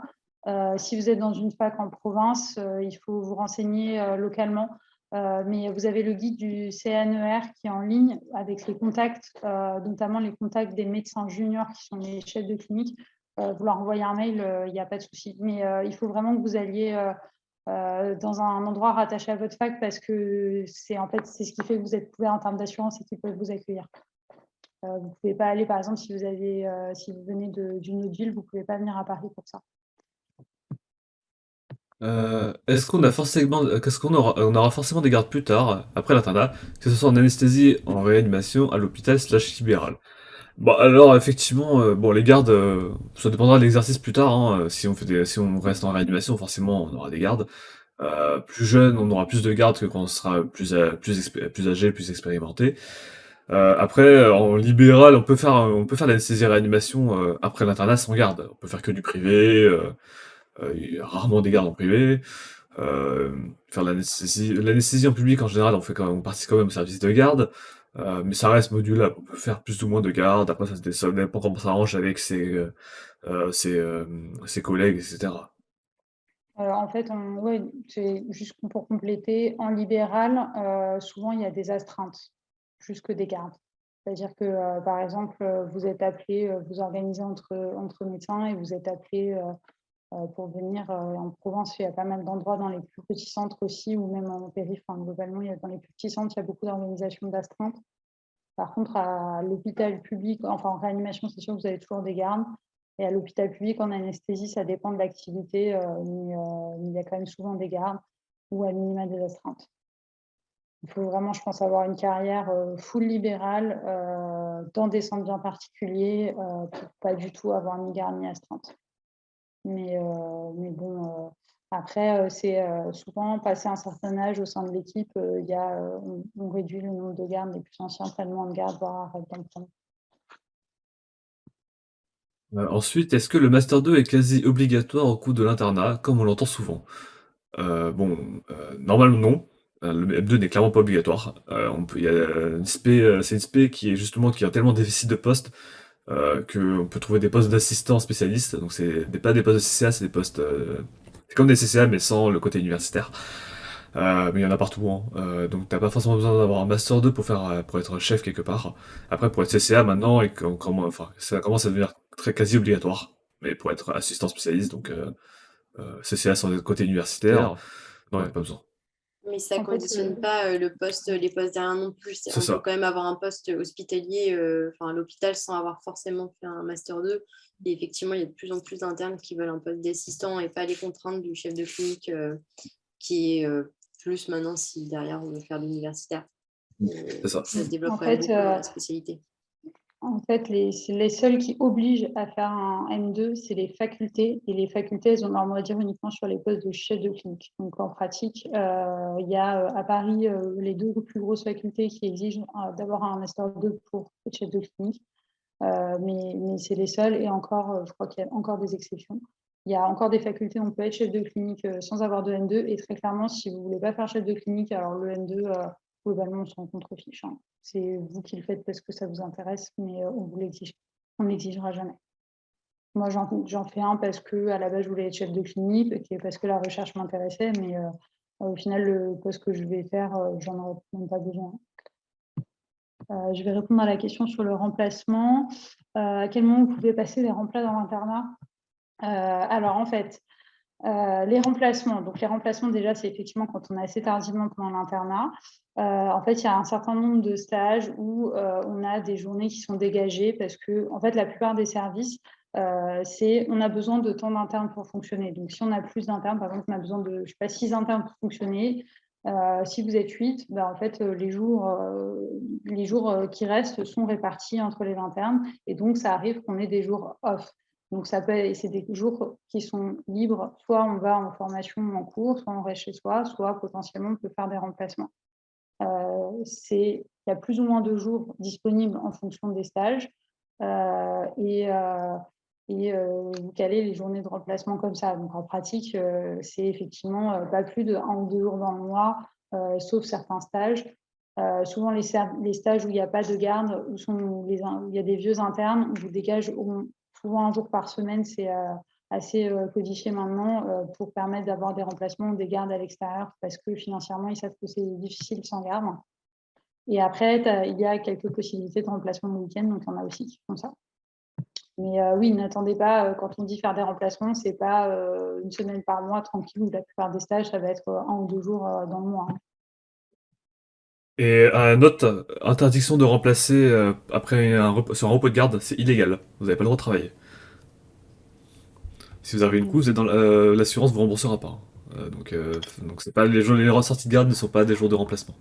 Si vous êtes dans une fac en province, il faut vous renseigner localement. Mais vous avez le guide du CNER qui est en ligne avec les contacts, notamment les contacts des médecins juniors qui sont les chefs de clinique. Vous leur envoyez un mail, il n'y a pas de souci. Mais il faut vraiment que vous alliez dans un endroit rattaché à votre fac parce que c'est ce qui fait que vous êtes couvert en termes d'assurance et qu'ils peuvent vous accueillir. Vous ne pouvez pas aller, par exemple, si vous venez d'une autre ville, vous ne pouvez pas venir à Paris pour ça. Qu'est-ce qu'on aura, on aura forcément des gardes plus tard, après l'internat, que ce soit en anesthésie, en réanimation, à l'hôpital / libéral. Bon, alors effectivement, bon, les gardes, ça dépendra de l'exercice plus tard, hein, si on reste en réanimation, forcément, on aura des gardes. Plus jeune, on aura plus de gardes que quand on sera plus âgé, plus expérimenté. Après, en libéral, on peut faire l'anesthésie-réanimation, après l'internat sans garde. On peut faire que du privé, il y a rarement des gardes en privé. Faire l'anesthésie en public, en général, on participe quand même au service de garde, mais ça reste modulable. On peut faire plus ou moins de garde. Après, ça dépend comment ça arrange avec ses collègues, et cetera. En fait, ouais, c'est juste pour compléter, en libéral, souvent il y a des astreintes plus que des gardes. C'est-à-dire que, par exemple, vous êtes appelé, vous organisez entre médecins et vous êtes appelé pour venir en Provence. Il y a pas mal d'endroits dans les plus petits centres aussi, ou même en périph'. Enfin, globalement, dans les plus petits centres, il y a beaucoup d'organisations d'astreintes. Par contre, à l'hôpital public, enfin en réanimation, c'est sûr que vous avez toujours des gardes. Et à l'hôpital public, en anesthésie, ça dépend de l'activité, mais il y a quand même souvent des gardes ou à minima des astreintes. Il faut vraiment, je pense, avoir une carrière full libérale dans des centres bien particuliers pour pas du tout avoir ni garde ni astreinte. Mais bon, après, c'est souvent, passé un certain âge au sein de l'équipe, on réduit le nombre de gardes, les plus anciens prennent moins de gardes, voire arrêtent d'en prendre. Ensuite, est-ce que le master 2 est quasi obligatoire au cours de l'internat, comme on l'entend souvent? Bon, normalement non. Le M2 n'est clairement pas obligatoire. Il y a une spé, c'est une spé qui a tellement de déficit de postes qu'on peut trouver des postes d'assistants spécialistes. Donc pas des postes de CCA, c'est des postes, c'est comme des CCA mais sans le côté universitaire. Mais il y en a partout, hein. Donc t'as pas forcément besoin d'avoir un master 2 pour être chef quelque part. Après pour être CCA maintenant, enfin, ça commence à devenir très quasi obligatoire. Mais pour être assistant spécialiste, donc CCA sans le côté universitaire, non, il n'y a pas besoin. Mais ça ne En fait, conditionne pas les postes derrière non plus. C'est On peut ça. quand même avoir un poste hospitalier, à l'hôpital, sans avoir forcément fait un master 2. Et effectivement, il y a de plus en plus d'internes qui veulent un poste d'assistant et pas les contraintes du chef de clinique qui est plus maintenant si derrière on veut faire de l'universitaire. C'est ça. Ça se développe En quand même fait, beaucoup dans la spécialité. En fait, les seuls qui obligent à faire un M2, c'est les facultés. Et les facultés, elles ont leur mot à dire uniquement sur les postes de chef de clinique. Donc, en pratique, il y a à Paris les deux plus grosses facultés qui exigent d'avoir un master 2 pour être chef de clinique. Mais c'est les seuls. Et encore, je crois qu'il y a encore des exceptions. Il y a encore des facultés où on peut être chef de clinique sans avoir de M2. Et très clairement, si vous ne voulez pas faire chef de clinique, alors le M2, globalement, on s'en contrefiche, hein. C'est vous qui le faites parce que ça vous intéresse, mais on vous l'exige. On n'exigera jamais. Moi, j'en fais un parce que à la base, je voulais être chef de clinique et parce que la recherche m'intéressait, mais au final, le poste que je vais faire, j'en aurais même pas besoin. Je vais répondre à la question sur le remplacement. À quel moment vous pouvez passer des remplats dans l'internat? Alors, en fait, les remplacements. Donc, les remplacements, déjà, c'est effectivement quand on est assez tardivement pendant l'internat. En fait, il y a un certain nombre de stages où on a des journées qui sont dégagées parce que, en fait, la plupart des services, on a besoin de temps d'internes pour fonctionner. Donc, si on a plus d'internes, par exemple, on a besoin de, je ne sais pas, 6 internes pour fonctionner. Si vous êtes 8, ben, en fait, les jours qui restent sont répartis entre les internes. Et donc, ça arrive qu'on ait des jours off. Donc, c'est des jours qui sont libres. Soit on va en formation ou en cours, soit on reste chez soi, soit potentiellement on peut faire des remplacements. Il y a plus ou moins de jours disponibles en fonction des stages. Vous calez les journées de remplacement comme ça. Donc, en pratique, c'est effectivement pas plus de 1 ou 2 jours dans le mois, sauf certains stages. Souvent, les stages où il n'y a pas de garde, où il y a des vieux internes, on vous dégage souvent un jour par semaine. C'est assez codifié maintenant pour permettre d'avoir des remplacements ou des gardes à l'extérieur parce que financièrement, ils savent que c'est difficile sans garde. Et après, il y a quelques possibilités de remplacement le week-end, donc il y en a aussi qui font ça. Mais oui, n'attendez pas, quand on dit faire des remplacements, ce n'est pas une semaine par mois tranquille, où la plupart des stages, ça va être 1 ou 2 jours dans le mois, hein. Et un autre interdiction de remplacer sur un repos de garde, c'est illégal. Vous n'avez pas le droit de travailler. Si vous avez une couche, l'assurance vous remboursera pas, hein. Donc c'est pas les ressorties de garde ne sont pas des jours de remplacement.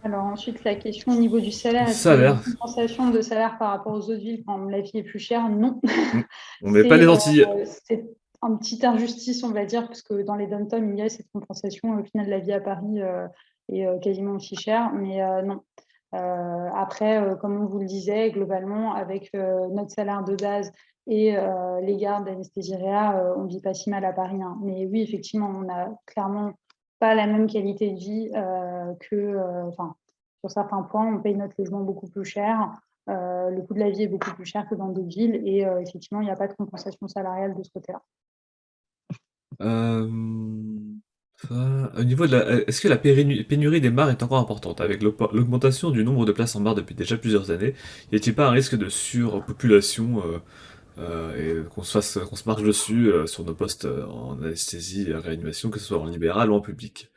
Alors ensuite, la question au niveau du salaire, est-ce qu'il y a une Salaire. compensation de salaire par rapport aux autres villes quand la vie est plus chère? Non. Mm. On met pas les Antilles. C'est une petite injustice, on va dire, parce que dans les dom-toms, il y a cette compensation. Au final, la vie à Paris est quasiment aussi chère, mais non. Après, comme on vous le disait, globalement, avec notre salaire de base et les gardes d'anesthésie réa, on ne vit pas si mal à Paris, hein. Mais oui, effectivement, on n'a clairement pas la même qualité de vie sur certains points, on paye notre logement beaucoup plus cher. Le coût de la vie est beaucoup plus cher que dans d'autres villes et effectivement, il n'y a pas de compensation salariale de ce côté-là. Euh, Au niveau de est-ce que la pénurie des mares est encore importante? Avec l'augmentation du nombre de places en mare depuis déjà plusieurs années, y a-t-il pas un risque de surpopulation et qu'on se marche dessus sur nos postes en anesthésie et réanimation, que ce soit en libéral ou en public?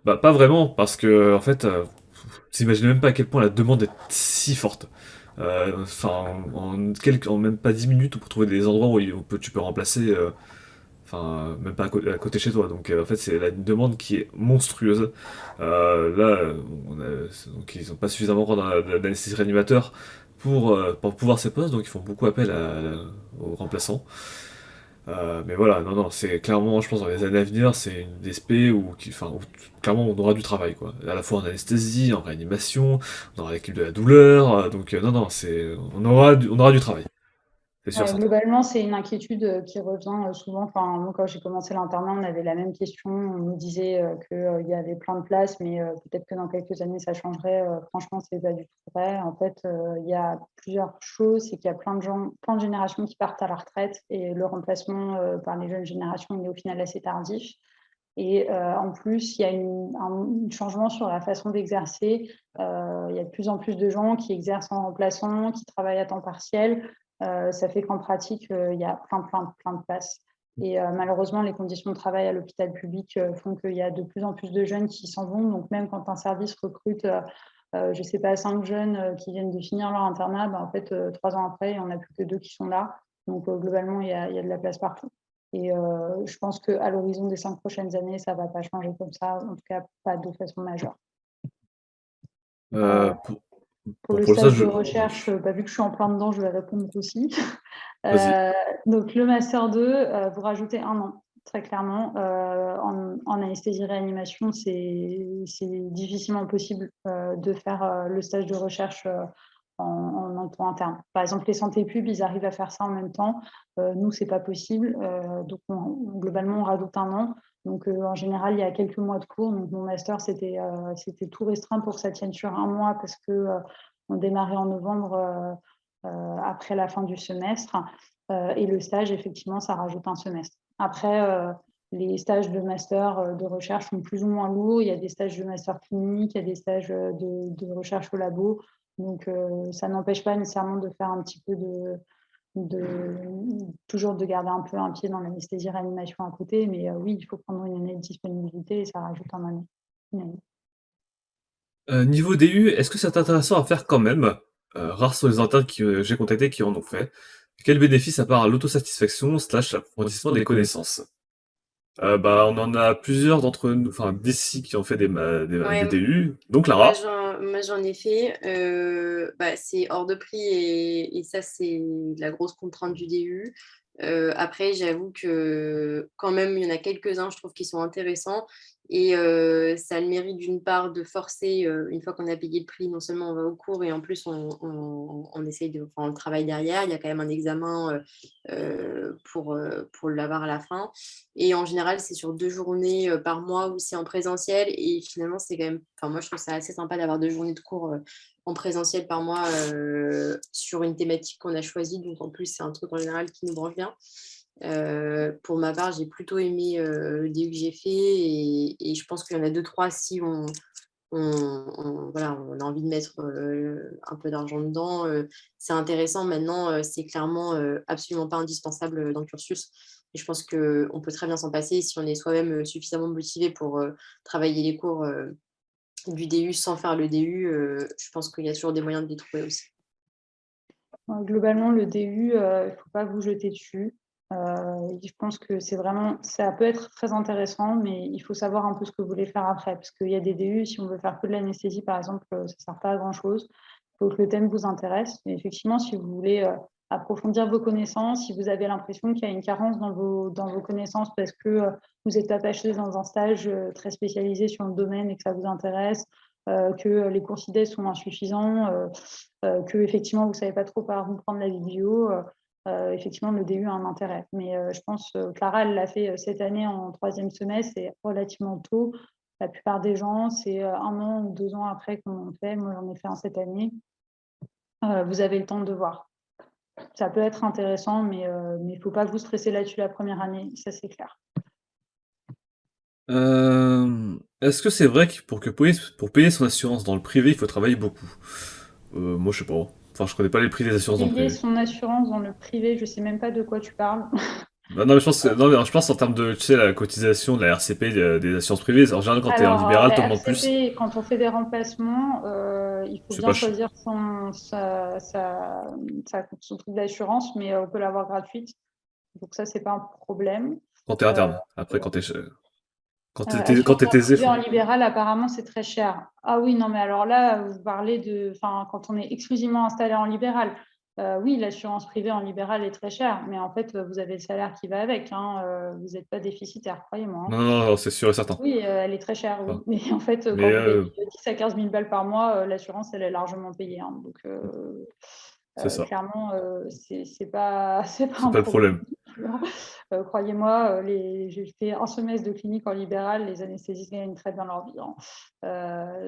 Bah pas vraiment, parce que en fait, vous imaginez même pas à quel point la demande est si forte. Enfin, en même pas 10 minutes, on peut trouver des endroits où tu peux remplacer même pas à côté de chez toi. Donc en fait, c'est une demande qui est monstrueuse. Là, donc, ils n'ont pas suffisamment d'anesthésie réanimateur pour pouvoir ces postes, donc ils font beaucoup appel aux remplaçants. Mais voilà, non, non, c'est clairement, je pense, dans les années à venir, c'est une DSP où clairement on aura du travail, quoi. À la fois en anesthésie, en réanimation, on aura l'équipe de la douleur, donc non, non, on aura du travail. C'est sûr, certain. Globalement, c'est une inquiétude qui revient souvent. Enfin, moi, quand j'ai commencé l'internat, on avait la même question. On nous disait qu'il y avait plein de places, mais peut-être que dans quelques années, ça changerait. Franchement, c'est pas du tout vrai. En fait, il y a plusieurs choses. C'est qu'il y a plein de gens, plein de générations qui partent à la retraite et le remplacement par les jeunes générations, il est au final assez tardif. Et en plus, il y a un changement sur la façon d'exercer. Il y a de plus en plus de gens qui exercent en remplaçant, qui travaillent à temps partiel. Ça fait qu'en pratique, il y a plein de places. Et malheureusement, les conditions de travail à l'hôpital public font qu'il y a de plus en plus de jeunes qui s'en vont. Donc même quand un service recrute, je ne sais pas, 5 jeunes qui viennent de finir leur internat, ben, en fait, 3 ans après, il n'y en a plus que 2 qui sont là. Donc globalement, il y a de la place partout. Et je pense qu'à l'horizon des 5 prochaines années, ça ne va pas changer comme ça, en tout cas pas de façon majeure. Euh, pour, Pour le pour ça, stage de recherche, vu que je suis en plein dedans, je vais répondre aussi. vas-y. Donc le Master 2, vous rajoutez 1 an, très clairement. En anesthésie-réanimation, c'est difficilement possible de faire le stage de recherche en temps interne. Par exemple, les santé pub, ils arrivent à faire ça en même temps. Nous, c'est pas possible. Donc globalement, on rajoute 1 an. Donc en général, il y a quelques mois de cours. Donc mon master, c'était tout restreint pour que ça tienne sur 1 mois parce que on démarrait en novembre après la fin du semestre. Et le stage, effectivement, ça rajoute un semestre. Après, les stages de master de recherche sont plus ou moins lourds. Il y a des stages de master clinique, il y a des stages de recherche au labo. Donc, ça n'empêche pas nécessairement de faire un petit peu toujours de garder un peu un pied dans l'anesthésie-réanimation à côté. Mais oui, il faut prendre une année de disponibilité et ça rajoute une année. Niveau DU, est-ce que c'est intéressant à faire quand même? Rares sont les internes que j'ai contactés qui en ont fait. Quel bénéfice à part l'autosatisfaction / l'approfondissement des connaissances? Bah, on en a plusieurs d'entre nous, enfin d'ici qui ont fait des Ouais, DU, donc moi, Clara. j'en ai fait. C'est hors de prix et ça, c'est la grosse contrainte du DU. Après, j'avoue que quand même, il y en a quelques-uns, je trouve, qui sont intéressants. Et ça a le mérite d'une part de forcer, une fois qu'on a payé le prix, non seulement on va au cours et en plus on essaye enfin, on travaille derrière. Il y a quand même un examen pour l'avoir à la fin. Et en général, c'est sur 2 journées par mois ou c'est en présentiel. Et finalement, c'est quand même, enfin, moi, je trouve ça assez sympa d'avoir 2 journées de cours en présentiel par mois sur une thématique qu'on a choisie. Donc, en plus, c'est un truc en général qui nous branche bien. Pour ma part, j'ai plutôt aimé le DU que j'ai fait et je pense qu'il y en a 2-3 si voilà, on a envie de mettre un peu d'argent dedans. C'est intéressant. Maintenant, c'est clairement absolument pas indispensable dans le cursus. Et je pense qu'on peut très bien s'en passer si on est soi-même suffisamment motivé pour travailler les cours du DU sans faire le DU. Je pense qu'il y a toujours des moyens de les trouver aussi. Globalement, le DU, il ne faut pas vous jeter dessus. Je pense que ça peut être très intéressant, mais il faut savoir un peu ce que vous voulez faire après. Parce qu'il y a des DU, si on veut faire que de l'anesthésie, par exemple, ça ne sert pas à grand-chose. Il faut que le thème vous intéresse. Mais effectivement, si vous voulez approfondir vos connaissances, si vous avez l'impression qu'il y a une carence dans vos connaissances parce que vous êtes attaché dans un stage très spécialisé sur le domaine et que ça vous intéresse, que les cours CIDES sont insuffisants, que effectivement vous ne savez pas trop par où prendre la vidéo, effectivement le DU a un intérêt. Mais je pense Clara, elle l'a fait cette année en 3e semestre, c'est relativement tôt. La plupart des gens, c'est 1 an ou 2 ans après qu'on en fait. Moi, j'en ai fait un cette année. Vous avez le temps de voir. Ça peut être intéressant, mais il ne faut pas vous stresser là-dessus la première année, ça c'est clair. Est-ce que c'est vrai que pour payer son assurance dans le privé, il faut travailler beaucoup? Moi, je sais pas. Enfin, je connais pas les prix des assurances dans le Payer privé. son assurance dans le privé, je ne sais même pas de quoi tu parles. Bah, non, mais non, mais je pense en termes de, tu sais, la cotisation de la RCP des assurances privées. En général, quand t'es en Alors, libéral, t'en la demandes plus. RCP, quand on fait des remplacements, il faut Je sais bien pas, choisir son truc d'assurance, mais on peut l'avoir gratuite. Donc ça, c'est pas un problème. quand t'es Euh, interne. Après, quand Assurance t'es en taisé, privé, en faut. libéral, apparemment, c'est très cher. Ah oui, non, mais alors là, vous parlez quand on est exclusivement installé en libéral. Oui, l'assurance privée en libéral est très chère, mais en fait, vous avez le salaire qui va avec, hein, vous n'êtes pas déficitaire, croyez-moi, hein. Non, non, non, c'est sûr et certain. Oui, elle est très chère, oui. Enfin, Mais en fait, mais quand vous payez 10 à 15 000 balles par mois, l'assurance, elle est largement payée, hein. Donc, c'est ça. clairement, c'est pas, c'est pas C'est un pas le problème. problème. Croyez-moi, j'ai fait un semestre de clinique en libéral, les anesthésistes gagnent très bien leur vie, hein.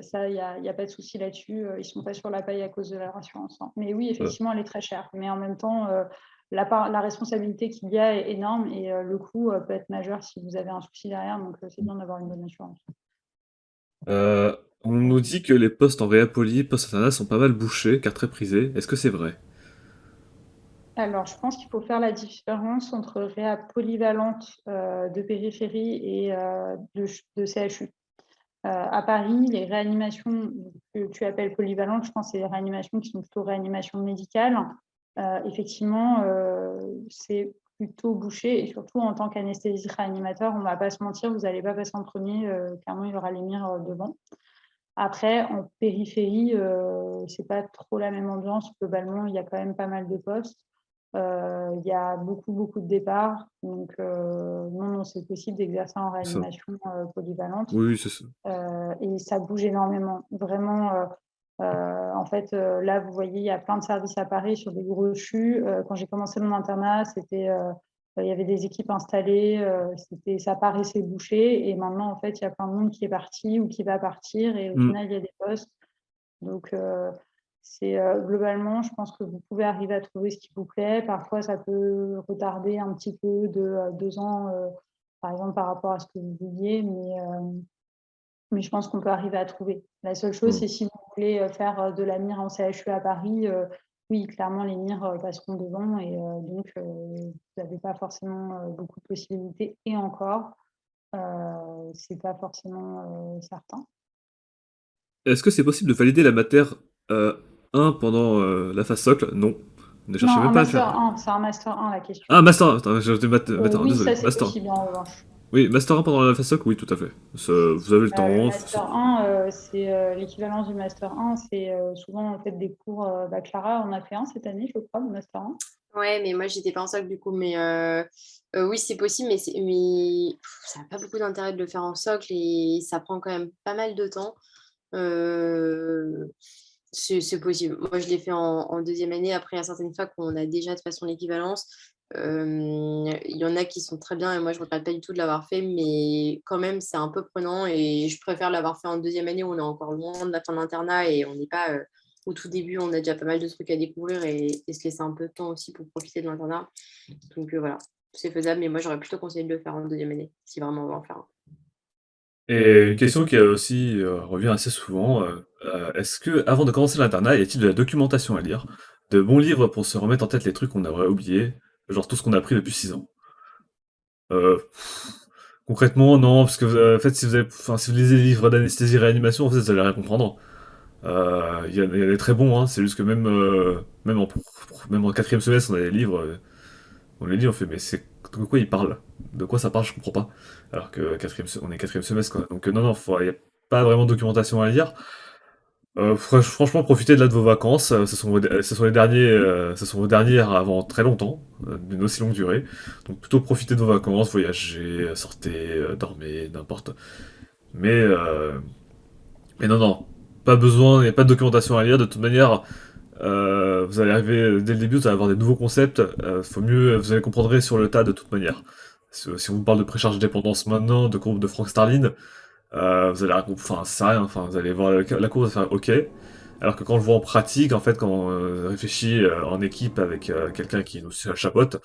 Ça, il y a pas de souci là-dessus. Ils sont pas sur la paille à cause de leur assurance, hein. Mais oui, Euh, effectivement, elle est très chère. Mais en même temps, la responsabilité qu'il y a est énorme et le coût peut être majeur si vous avez un souci derrière. Donc, c'est bien d'avoir une bonne assurance. on nous dit que les postes en réa poly, post-internat sont pas mal bouchés, car très prisés. Est-ce que c'est vrai? Alors, je pense qu'il faut faire la différence entre réa polyvalente de périphérie et de CHU. À Paris, les réanimations que tu appelles polyvalentes, je pense que c'est les réanimations qui sont plutôt réanimations médicales. Effectivement, c'est plutôt bouché et surtout en tant qu'anesthésiste réanimateur, on ne va pas se mentir, vous n'allez pas passer en premier, clairement il y aura les murs devant. Après, en périphérie, ce n'est pas trop la même ambiance. Globalement, il y a quand même pas mal de postes. Il y a beaucoup, beaucoup de départs. Donc, non, c'est possible d'exercer en C'est ça. réanimation polyvalente. Oui, oui, c'est ça. Et ça bouge énormément. Vraiment, en fait, là, vous voyez, il y a plein de services à Paris sur des gros CHU. Quand j'ai commencé mon internat, il y avait des équipes installées, ça paraissait bouché. Et maintenant, en fait, il y a plein de monde qui est parti ou qui va partir. Et au Hmm. final, il y a des postes. Donc, globalement, je pense que vous pouvez arriver à trouver ce qui vous plaît. Parfois, ça peut retarder un petit peu de 2 ans, par exemple, par rapport à ce que vous vouliez. Mais je pense qu'on peut arriver à trouver. La seule chose, Hmm. c'est si vous voulez faire de la mire en CHU à Paris, oui, clairement, les mires passeront devant et donc vous n'avez pas forcément beaucoup de possibilités. Et encore, c'est pas forcément certain. Est-ce que c'est possible de valider la matière euh, 1 pendant la phase socle? Non. Ne Non, cherchez même un pas à le faire. master 1, c'est un master 1 la question. Ah, Master 1, attends, j'ai noté Oui, désolé, ça c'est Master 1. possible en revanche. Oui, Master 1 pendant la phase socle, oui, tout à fait. Vous avez le Le temps. master 1, c'est l'équivalence du master 1, c'est souvent en fait des cours. Clara, on a fait un cette année, je crois, le master 1. Ouais, mais moi, j'étais pas en socle du coup. Mais oui, c'est possible, ça n'a pas beaucoup d'intérêt de le faire en socle et ça prend quand même pas mal de temps. Euh, c'est possible. Moi, je l'ai fait en 2e année. Après, à certaines facs où on a déjà de toute façon l'équivalence. Il y en a qui sont très bien et moi, je ne regrette pas du tout de l'avoir fait, mais quand même, c'est un peu prenant et je préfère l'avoir fait en 2e année où on est encore loin de la fin d'internat et on n'est pas au tout début, on a déjà pas mal de trucs à découvrir et se laisser un peu de temps aussi pour profiter de l'internat. Donc voilà, c'est faisable, mais moi, j'aurais plutôt conseillé de le faire en 2e année si vraiment on va en faire un. Et une question qui aussi revient assez souvent, est-ce que avant de commencer l'internat, y a-t-il de la documentation à lire? De bons livres pour se remettre en tête les trucs qu'on aurait oubliés? Genre tout ce qu'on a appris depuis 6 ans? Concrètement, non, parce que en fait, si vous lisez les livres d'anesthésie réanimation, en fait, vous allez rien comprendre. Il y a des très bons, hein, c'est juste que même en 4e semestre, on a des livres, on les lit, on fait, mais de quoi il parle. De quoi ça parle, je comprends pas. Alors que on est quatrième semestre, quoi. Donc non, non, il n'y a pas vraiment de documentation à lire. Franchement, profitez de là de vos vacances. Ce sont vos dernières avant très longtemps, d'une aussi longue durée. Donc plutôt profitez de vos vacances, voyagez, sortez, dormez, n'importe. Mais, euh, mais non, non, pas besoin, il n'y a pas de documentation à lire. De toute manière, vous allez arriver dès le début, vous allez avoir des nouveaux concepts. Faut mieux, vous allez comprendre sur le tas de toute manière. Si on vous parle de précharge dépendance maintenant, de courbe de Frank Starling, vous allez, enfin, ça sert à rien. Enfin, vous allez voir la courbe, vous allez faire OK. Alors que quand on le voit en pratique, en fait, quand on réfléchit en équipe avec quelqu'un qui nous chapeaute,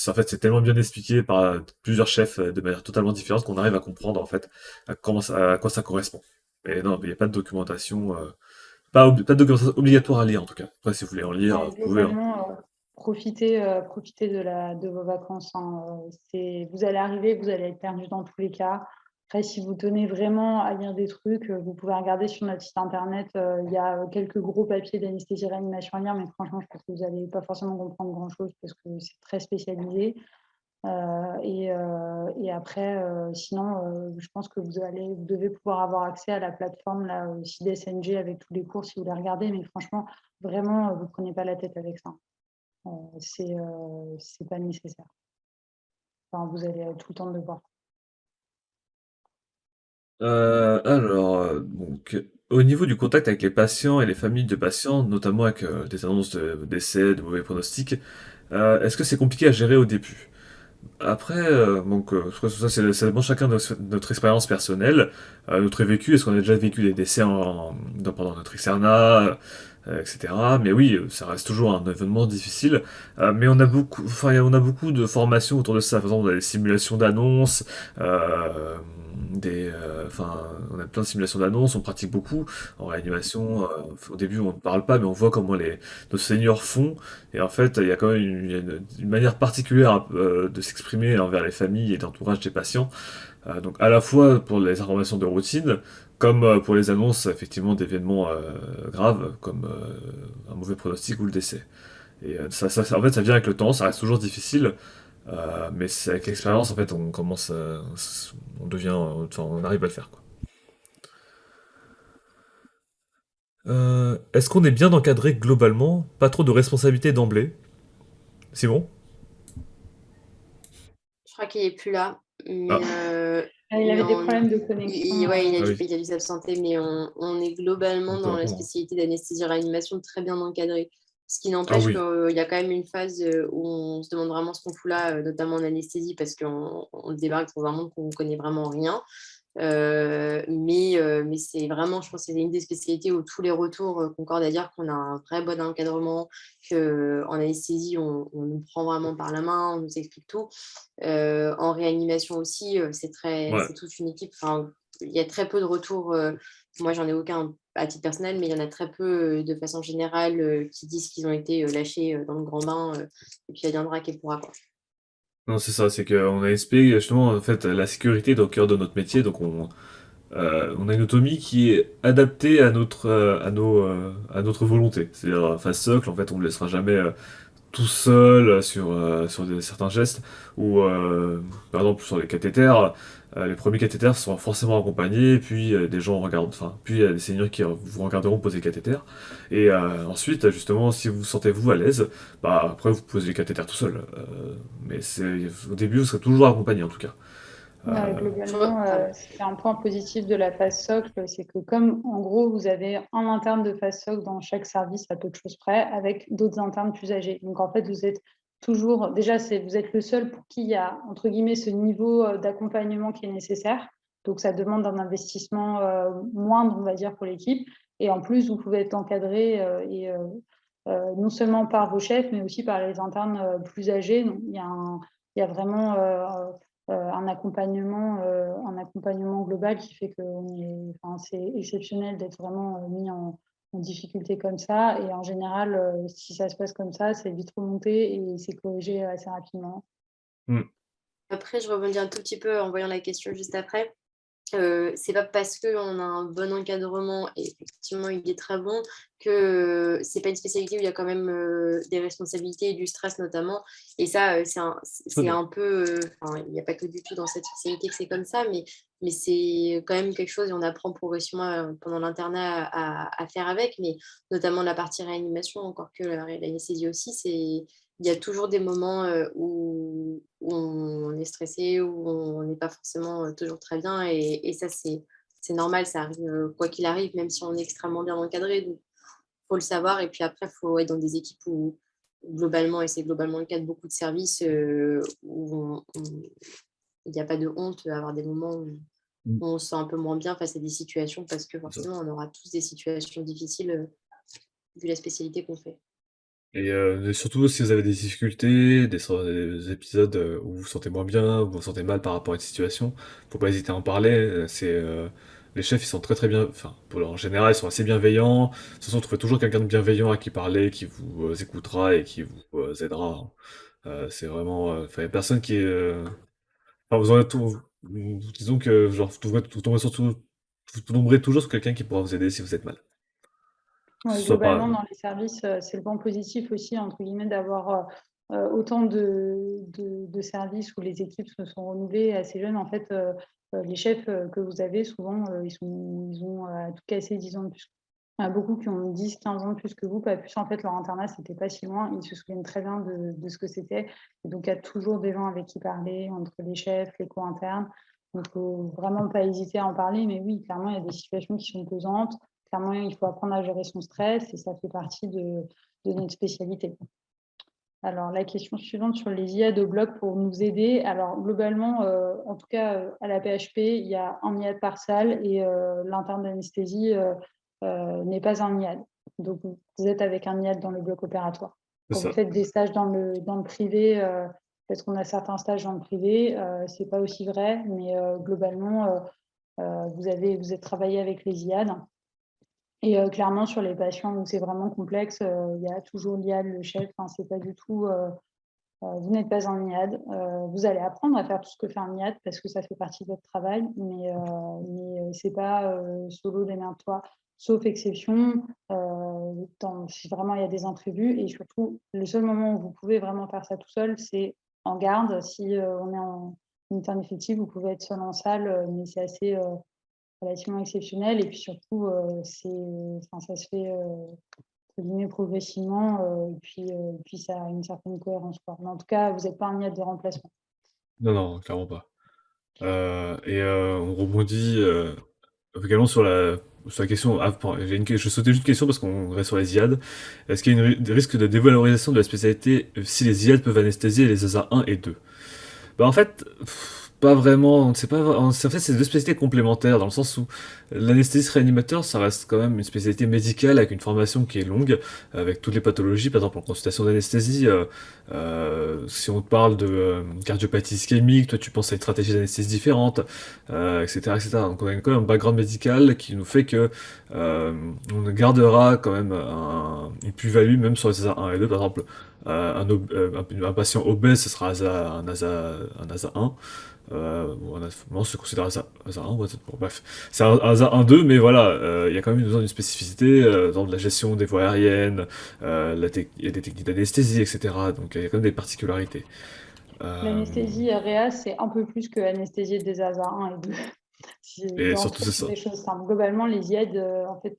en fait, c'est tellement bien expliqué par plusieurs chefs de manière totalement différente qu'on arrive à comprendre en fait à quoi ça correspond. Et non, il n'y a pas de documentation, pas de documentation obligatoire à lire en tout cas. Après, si vous voulez en lire, Ouais, vous pouvez. Hein. globalement, profitez de vos vacances, hein. Vous allez arriver, vous allez être perdu dans tous les cas. Après, si vous tenez vraiment à lire des trucs, vous pouvez regarder sur notre site internet. Il y a quelques gros papiers d'anesthésie-réanimation à lire, mais franchement, je pense que vous n'allez pas forcément comprendre grand-chose parce que c'est très spécialisé. Et après, sinon, je pense que vous devez pouvoir avoir accès à la plateforme là, CIDES-NG avec tous les cours si vous les regardez, mais franchement, vraiment, vous ne prenez pas la tête avec ça. C'est pas nécessaire. Enfin, vous allez tout le temps le voir. Donc, au niveau du contact avec les patients et les familles de patients, notamment avec des annonces de décès, de mauvais pronostics, est-ce que c'est compliqué à gérer au début? Après, je pense que ça, ça dépend chacun de notre expérience personnelle, notre vécu. Est-ce qu'on a déjà vécu des décès pendant notre externat, etc. Mais oui, ça reste toujours un événement difficile. Mais on a beaucoup de formations autour de ça. Par exemple, on a des simulations d'annonces, on a plein de simulations d'annonces. On pratique beaucoup en réanimation. Au début, on ne parle pas, mais on voit comment nos seniors font. Et en fait, il y a quand même une manière particulière de s'exprimer envers les familles et l'entourage des patients. Donc à la fois pour les informations de routine, comme pour les annonces effectivement d'événements graves, comme un mauvais pronostic ou le décès. Et en fait, ça vient avec le temps, ça reste toujours difficile, mais c'est avec l'expérience, en fait, on devient, enfin, on arrive à le faire, quoi. Est-ce qu'on est bien encadré globalement? Pas trop de responsabilités d'emblée? Simon? Je crois qu'il n'est plus là. Mais, Ah, Il avait des non, problèmes de connexion. ouais, ah oui. il a dû s'absenter, mais on est globalement On peut dans la répondre. spécialité d'anesthésie-réanimation très bien encadré. Ce qui Ah n'empêche oui. qu'il y a quand même une phase où on se demande vraiment ce qu'on fout là, notamment en anesthésie, parce qu'on débarque dans un monde qu'on ne connaît vraiment rien. Mais c'est vraiment, je pense, que c'est une des spécialités où tous les retours concordent à dire qu'on a un vrai bon encadrement, qu'en anesthésie, on nous prend vraiment par la main, on nous explique tout. En réanimation aussi, Ouais. c'est toute une équipe. Enfin, il y a très peu de retours. Moi, j'en ai aucun à titre personnel, mais il y en a très peu de façon générale qui disent qu'ils ont été lâchés dans le grand bain et puis il viendra qui pourra, quoi. Non, c'est ça, c'est qu'on a SP, justement, en fait, la sécurité est au cœur de notre métier, donc on a une autonomie qui est adaptée à notre volonté. C'est-à-dire, face socle, en fait, on ne laissera jamais tout seul sur certains gestes, ou par exemple sur les cathéters, les premiers cathéters seront forcément accompagnés, puis des gens regardent, enfin, puis il y a des seniors qui vous regarderont poser les cathéters, et ensuite, justement, si vous sentez vous à l'aise, bah après vous posez les cathéters tout seul. Mais au début, vous serez toujours accompagné en tout cas. Ouais, Euh, globalement, Pardon. c'est un point positif de la phase socle, c'est que comme en gros vous avez un interne de phase socle dans chaque service à peu de choses près, avec d'autres internes plus âgés. Donc en fait, vous êtes toujours, déjà, vous êtes le seul pour qui il y a entre guillemets ce niveau d'accompagnement qui est nécessaire. Donc ça demande un investissement moindre, on va dire, pour l'équipe. Et en plus, vous pouvez être encadré non seulement par vos chefs, mais aussi par les internes plus âgés. Donc il y a vraiment un accompagnement global qui fait que c'est exceptionnel d'être vraiment mis en difficulté comme ça. Et en général, si ça se passe comme ça, c'est vite remonté et c'est corrigé assez rapidement. hmm. Après, je rebondis un tout petit peu en voyant la question juste après. c'est pas parce qu'on a un bon encadrement, et effectivement il est très bon, que c'est pas une spécialité où il y a quand même des responsabilités et du stress notamment. Et ça, Très c'est bien. un peu, enfin, il n'y a pas que du tout dans cette spécialité que c'est comme ça, mais c'est quand même quelque chose, et on apprend progressivement pendant l'internat à faire avec, mais notamment la partie réanimation, encore que l'anesthésie aussi, il y a toujours des moments où on est stressé, où on n'est pas forcément toujours très bien. Et ça, c'est normal, ça arrive quoi qu'il arrive, même si on est extrêmement bien encadré. Donc, il faut le savoir. Et puis après, il faut être dans des équipes où, globalement, et c'est globalement le cas de beaucoup de services, où il n'y a pas de honte à avoir des moments Mm. où on se sent un peu moins bien face à des situations, parce que C'est ça. forcément, on aura tous des situations difficiles vu la spécialité qu'on fait. Et surtout si vous avez des difficultés, des épisodes, où vous vous sentez moins bien, où vous vous sentez mal par rapport à une situation, faut pas hésiter à en parler, les chefs, ils sont très, très bien enfin, en général, ils sont assez bienveillants. De toute façon, trouvez toujours quelqu'un de bienveillant à qui parler, qui vous, écoutera et qui vous, aidera, hein. C'est vraiment, enfin, il y a personne qui est, enfin, vous aurez tout disons que genre vous tomberez surtout vous tomberez toujours sur quelqu'un qui pourra vous aider si vous êtes mal. Que ce Ouais, soit pas globalement, dans les services, c'est le point positif aussi, entre guillemets, d'avoir autant de services où les équipes se sont renouvelées assez jeunes. En fait, les chefs que vous avez, souvent, ils ont tout cassé 10 ans de plus. Il y en a beaucoup qui ont 10, 15 ans de plus que vous, pas plus. En fait, leur internat, c'était pas si loin. Ils se souviennent très bien de ce que c'était. Et donc, il y a toujours des gens avec qui parler, entre les chefs, les co-internes. Donc, il ne faut vraiment pas hésiter à en parler. Mais oui, clairement, il y a des situations qui sont pesantes. Clairement, il faut apprendre à gérer son stress et ça fait partie de notre spécialité. Alors, la question suivante sur les IA de bloc pour nous aider. Alors, globalement, en tout cas, à la PHP, il y a un IAD par salle et l'interne d'anesthésie n'est pas un IAD. Donc, vous êtes avec un IAD dans le bloc opératoire. c'est Quand vous ça. faites des stages dans le privé, parce qu'on a certains stages dans le privé, ce n'est pas aussi vrai, mais globalement, vous êtes travaillé avec les IAD. Et clairement, sur les patients où c'est vraiment complexe, il y a toujours l'IAD, le chef. Enfin, c'est pas du tout. Vous n'êtes pas un IAD. Vous allez apprendre à faire tout ce que fait un IAD parce que ça fait partie de votre travail, mais c'est pas solo, démerde-toi. Sauf exception, si vraiment il y a des imprévus. Et surtout, le seul moment où vous pouvez vraiment faire ça tout seul, c'est en garde. Si on est en unité effective, vous pouvez être seul en salle, mais c'est assez relativement exceptionnel. Et puis surtout, ça se fait progressivement, puis ça a une certaine cohérence, quoi. Mais en tout cas, vous n'êtes pas un IAD de remplacement. Non, non, clairement pas. On rebondit, également sur la question ah pardon, je sautais juste une question parce qu'on reste sur les IAD. Est-ce qu'il y a des risques de dévalorisation de la spécialité, si les IAD peuvent anesthésier les ESA 1 et 2? Bah, en fait, pas vraiment, c'est pas en fait, c'est 2 spécialités complémentaires dans le sens où l'anesthésiste réanimateur, ça reste quand même une spécialité médicale avec une formation qui est longue, avec toutes les pathologies. Par exemple, en consultation d'anesthésie, si on te parle de, cardiopathie ischémique, toi, tu penses à une stratégie d'anesthésie différente, et cetera, et cetera. Donc on a quand même un background médical qui nous fait que, on gardera quand même une plus-value même sur les CESAR 1 et 2. Par exemple, un patient obèse, ce sera un ASA 1. Bon, non, c'est considéré ASA 1, ouais, bon, bref. C'est un ASA 1-2, mais voilà, il y a quand même besoin d'une spécificité, dans la gestion des voies aériennes, il y a des techniques d'anesthésie, etc. Donc il y a quand même des particularités. Euh, L'anesthésie REA, c'est un peu plus que l'anesthésie des ASA 1 et 2. et Dans surtout, c'est ça. des choses simples. Globalement, les IAD, en fait,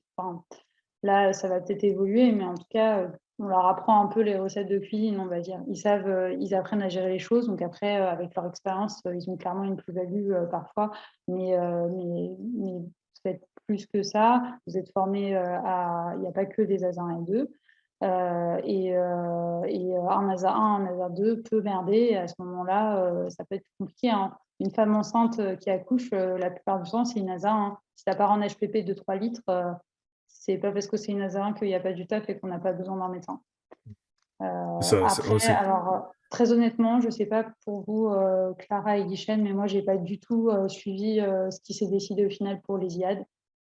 là, ça va peut-être évoluer, mais en tout cas, on leur apprend un peu les recettes de cuisine, on va dire. Ils savent, ils apprennent à gérer les choses. Donc après, avec leur expérience, ils ont clairement une plus-value parfois. Mais vous faites plus que ça. Vous êtes formés il n'y a pas que des ASA 1 et 2. Un ASA 1, un ASA 2 peut merder. Et à ce moment-là, ça peut être compliqué, hein. Une femme enceinte qui accouche, la plupart du temps, c'est une ASA 1. Si tu n'as pas un HPP de 3 litres, c'est pas parce que c'est une ASA 1 qu'il n'y a pas du taf et qu'on n'a pas besoin d'un médecin. C'est ça, Après, alors, très honnêtement, je ne sais pas pour vous, Clara et Guichen, mais moi, je n'ai pas du tout suivi ce qui s'est décidé au final pour les IAD.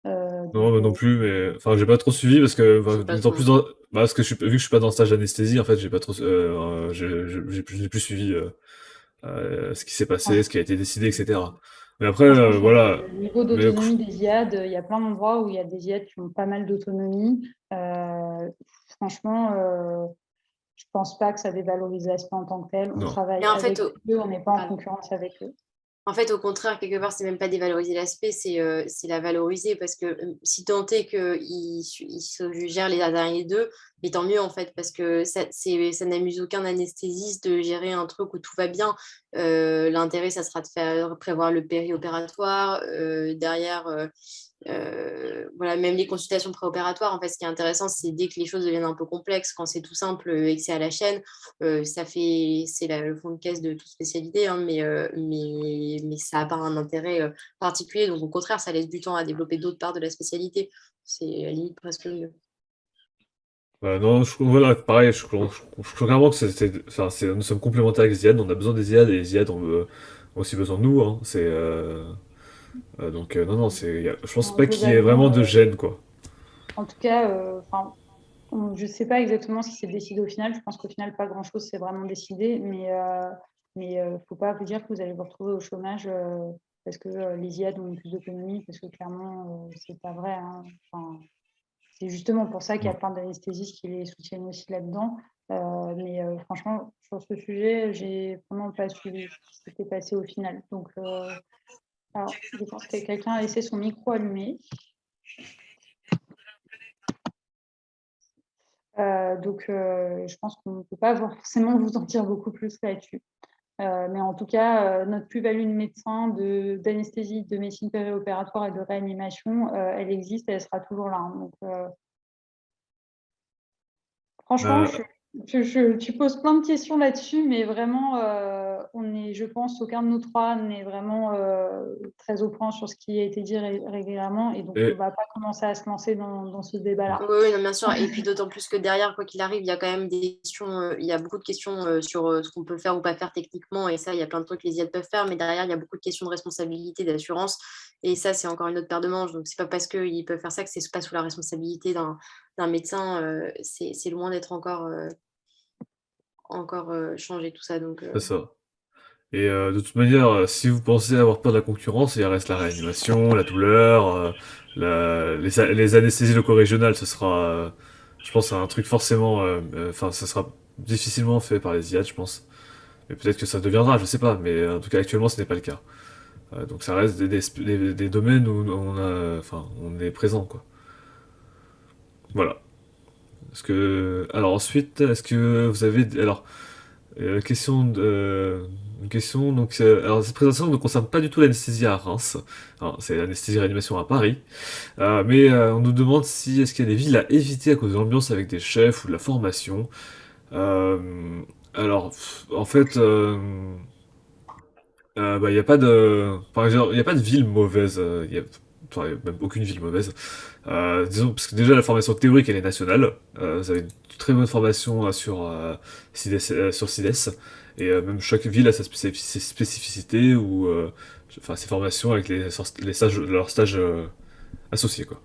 non, moi non plus, mais enfin, j'ai pas trop suivi parce que, Je enfin, sais pas d'autant trop non plus plus. parce que vu que je suis pas dans le stage d'anesthésie, en fait, j'ai pas trop, j'ai plus suivi ce qui s'est passé, Ouais. ce qui a été décidé, etc. Mais après, Franchement, sur voilà. le niveau Mais d'autonomie des IAD, il y a plein d'endroits où il y a des IAD qui ont pas mal d'autonomie. Franchement, je pense pas que ça dévalorise l'aspect en tant que tel. On non. travaille Et en fait, avec eux, on n'est pas en pardon. concurrence avec eux. En fait, au contraire, quelque part, c'est même pas dévaloriser l'aspect, c'est la valoriser parce que si tant est qu'ils se gèrent les derniers deux, mais tant mieux en fait, parce que ça n'amuse aucun anesthésiste de gérer un truc où tout va bien. L'intérêt, ça sera de faire prévoir le périopératoire, derrière, voilà, même les consultations préopératoires, en fait, ce qui est intéressant, c'est dès que les choses deviennent un peu complexes, quand c'est tout simple et que c'est à la chaîne, c'est le fond de caisse de toute spécialité, hein, mais ça n'a pas un intérêt particulier. Donc, au contraire, ça laisse du temps à développer d'autres parts de la spécialité. C'est à la limite presque mieux. Non, voilà, pareil, je trouve vraiment que enfin, nous sommes complémentaires avec Ziad, on a besoin des Ziad et les Ziad ont aussi besoin de nous, hein. Donc, non, non, je pense pas qu'il y ait vraiment Globalement, de gêne, quoi. en tout cas, je ne sais pas exactement ce qui s'est décidé au final. Je pense qu'au final, pas grand-chose s'est vraiment décidé. Mais faut pas vous dire que vous allez vous retrouver au chômage parce que les IAD ont plus d'autonomie, parce que clairement, c'est pas vrai, hein. Enfin, c'est justement pour ça qu'il y a Non. plein d'anesthésistes qui les soutiennent aussi là-dedans. Franchement, sur ce sujet, j'ai vraiment pas suivi ce qui s'était passé au final. Donc, alors, je pense que quelqu'un a laissé son micro allumé. Je pense qu'on ne peut pas forcément vous en dire beaucoup plus là-dessus. Mais en tout cas, notre plus-value de médecin, d'anesthésie, de médecine périopératoire et de réanimation, elle existe et elle sera toujours là, hein. Donc, franchement, Euh, tu poses plein de questions là-dessus, mais vraiment, je pense, aucun de nous trois n'est vraiment très au point sur ce qui a été dit régulièrement. Et donc, on ne et, va pas commencer à se lancer dans ce débat-là. Oui, oui, non, bien sûr. Et puis d'autant plus que derrière, quoi qu'il arrive, il y a quand même des questions, il y a beaucoup de questions sur ce qu'on peut faire ou pas faire techniquement. Et ça, il y a plein de trucs que les IAD peuvent faire. Mais derrière, il y a beaucoup de questions de responsabilité, d'assurance. Et ça, c'est encore une autre paire de manches. Donc, c'est pas parce qu'ils peuvent faire ça que c'est pas sous la responsabilité d'un médecin. C'est loin d'être encore changé tout ça. Donc, c'est ça. Et de toute manière, si vous pensez avoir peur de la concurrence, il reste la réanimation, la douleur, les anesthésies loco-régionales, ce sera, je pense, un truc forcément, enfin, ça sera difficilement fait par les IAD, je pense. Mais peut-être que ça deviendra, je sais pas, mais en tout cas actuellement ce n'est pas le cas. Donc ça reste des domaines où on est présent, quoi. Voilà. Alors ensuite, est-ce que vous avez, alors, une question, donc, alors cette présentation ne concerne pas du tout l'anesthésie à Reims, hein, c'est l'anesthésie réanimation à Paris. Mais on nous demande si est-ce qu'il y a des villes à éviter à cause de l'ambiance avec des chefs ou de la formation. Euh, En fait, bah, il n'y a pas de, par exemple, il y a pas de ville mauvaise. Enfin, il y a même aucune ville mauvaise. Disons, parce que déjà la formation théorique elle est nationale. Vous avez une très bonne formation sur CIDES. Et même chaque ville a ses spécificités ou enfin ses formations avec leurs stages associés quoi.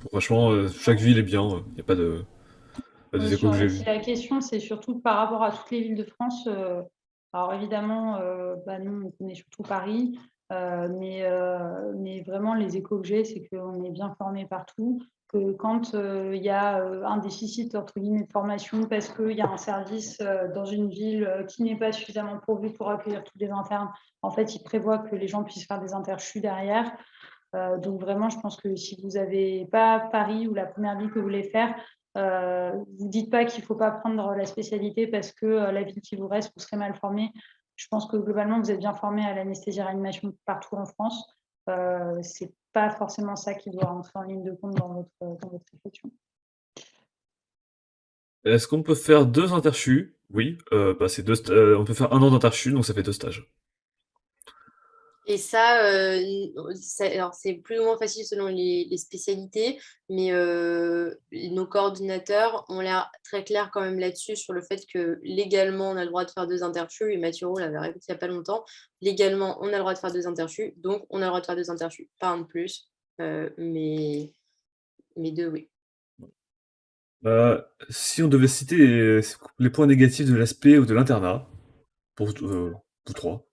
Franchement, chaque ville est bien. Il n'y a pas des échos que j'ai Si vus. la question, c'est surtout par rapport à toutes les villes de France, alors évidemment, nous, on connaît surtout Paris, mais vraiment, les échos que j'ai, c'est qu'on est bien formé partout, que quand il y a un déficit, entre guillemets, de formation, parce qu'il y a un service dans une ville qui n'est pas suffisamment pourvu pour accueillir tous les internes, en fait, ils prévoient que les gens puissent faire des interchus derrière. Donc vraiment, je pense que si vous n'avez pas Paris ou la première ville que vous voulez faire, vous dites pas qu'il ne faut pas prendre la spécialité parce que la ville qui vous reste, vous serez mal formé. Je pense que globalement, vous êtes bien formé à l'anesthésie-réanimation partout en France. C'est pas forcément ça qui doit rentrer en ligne de compte dans votre réflexion. Est-ce qu'on peut faire deux interchus? Oui. Bah, on peut faire un an d'interchus, donc ça fait deux stages. et ça, alors c'est plus ou moins facile selon les spécialités, mais nos coordinateurs ont l'air très clairs quand même là-dessus, sur le fait que légalement, on a le droit de faire deux interchus, et Mathieu Roux l'avait répété il n'y a pas longtemps, légalement, on a le droit de faire deux interchus, donc on a le droit de faire deux interchus, pas un de plus, mais deux, oui. Si on devait citer les points négatifs de l'aspect ou de l'internat, pour vous trois.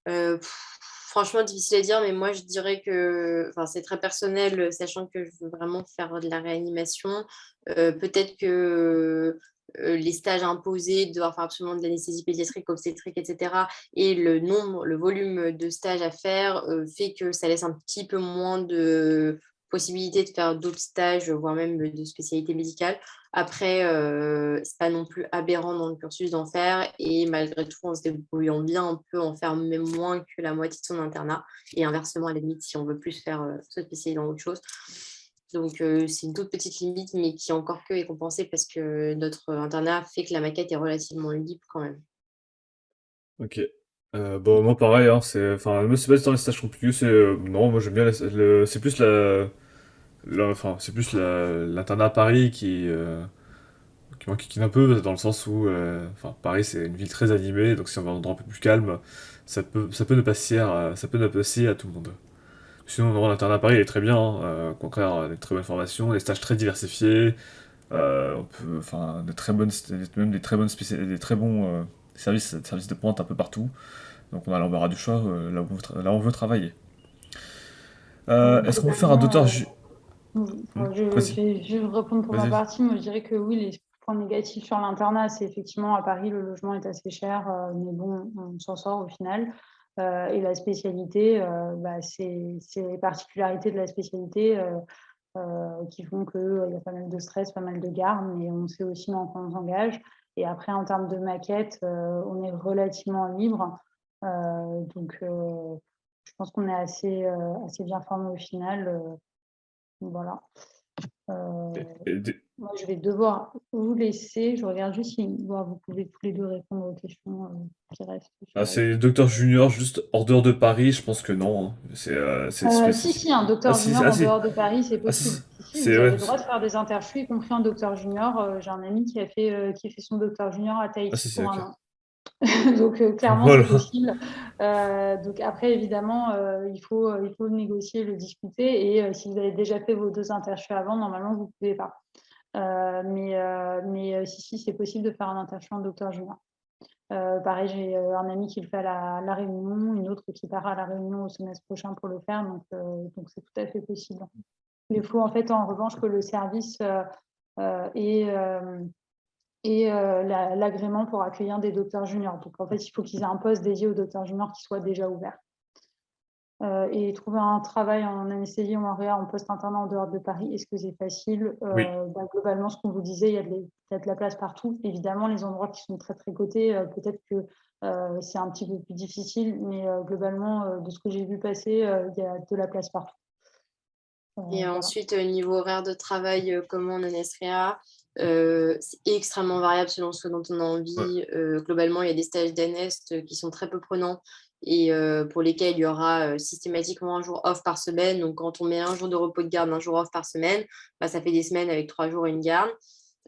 Franchement, difficile à dire, mais moi, je dirais que enfin, c'est très personnel, sachant que je veux vraiment faire de la réanimation. Peut-être que les stages imposés, de devoir faire absolument de l'anesthésie pédiatrique, obstétrique, etc., et le nombre, le volume de stages à faire fait que ça laisse un petit peu moins de possibilités de faire d'autres stages, voire même de spécialités médicales. Après, c'est pas non plus aberrant dans le cursus d'en faire et malgré tout, en se débrouillant bien, on peut en faire même moins que la moitié de son internat et inversement, à la limite, si on veut plus faire se spécialiser dans autre chose. Donc, c'est une toute petite limite, mais qui encore que est compensée parce que notre internat fait que la maquette est relativement libre quand même. Ok. Bon, moi pareil, hein, enfin, moi c'est pas dans les stages compliqués, non, moi j'aime bien, c'est plus enfin, c'est plus l'internat à Paris qui m'enquiquine un peu, dans le sens où, enfin, Paris c'est une ville très animée, donc si on va dans un endroit un peu plus calme, ça peut ne pas sier à tout le monde. Sinon, non, l'internat à Paris est très bien, hein, au contraire, des très bonnes formations, des stages très diversifiés, enfin, même des très bonnes des très bons services de pointe un peu partout. Donc on a l'embarras du choix là où on veut travailler. Est-ce qu'on peut faire un Globalement, docteur enfin, je Vas-y, vais juste répondre pour ma vas-y. partie. Moi, je dirais que oui, les points négatifs sur l'internat, c'est effectivement à Paris, le logement est assez cher, mais bon, on s'en sort au final. Et la spécialité, bah, c'est les particularités de la spécialité qui font qu'il y a pas mal de stress, pas mal de garde, mais on sait aussi dans quoi on s'engage. Et après, en termes de maquette, on est relativement libre. Donc, je pense qu'on est assez bien formé au final. Voilà. Et des- Moi, je vais devoir vous laisser. Je regarde juste si vous pouvez tous les deux répondre aux questions qui restent sur Ah, la liste. c'est docteur junior juste hors dehors de Paris, je pense que non, hein. C'est Si, spécifique. si, un Ah docteur si, junior ah en si, dehors de Paris, c'est ah si, possible. Si, si, c'est vous avez ouais, le droit de faire des interchus, y compris un docteur junior. J'ai un ami qui a fait son docteur junior à ah Tahiti si, c'est pour ok. un an. Donc, clairement, c'est Voilà. possible. Donc, après, évidemment, il faut le négocier, le discuter. Et si vous avez déjà fait vos 2 interchus avant, normalement, vous ne pouvez pas. Mais si, si, c'est possible de faire un interchu en docteur junior. Pareil, j'ai un ami qui le fait à la Réunion, une autre qui part à la Réunion au semestre prochain pour le faire. Donc c'est tout à fait possible. Il faut en fait, en revanche, que le service ait, l'agrément pour accueillir des docteurs juniors. Donc, en fait, il faut qu'ils aient un poste dédié aux docteurs juniors qui soit déjà ouvert. Et trouver un travail en anesthésie ou en réa en post-internat en dehors de Paris, est-ce que c'est facile? Oui. Globalement, ce qu'on vous disait, il y a de la place partout. Évidemment, les endroits qui sont très, très cotés, peut-être que c'est un petit peu plus difficile, mais globalement, de ce que j'ai vu passer, il y a de la place partout. Et Voilà. ensuite, niveau horaire de travail, comment on en SREA, c'est extrêmement variable selon ce dont on a Ouais. envie. Globalement, il y a des stages d'ANEST qui sont très peu prenants et pour lesquels il y aura systématiquement un jour off par semaine. Donc, quand on met un jour de repos de garde, un jour off par semaine, bah, ça fait des semaines avec 3 jours et une garde.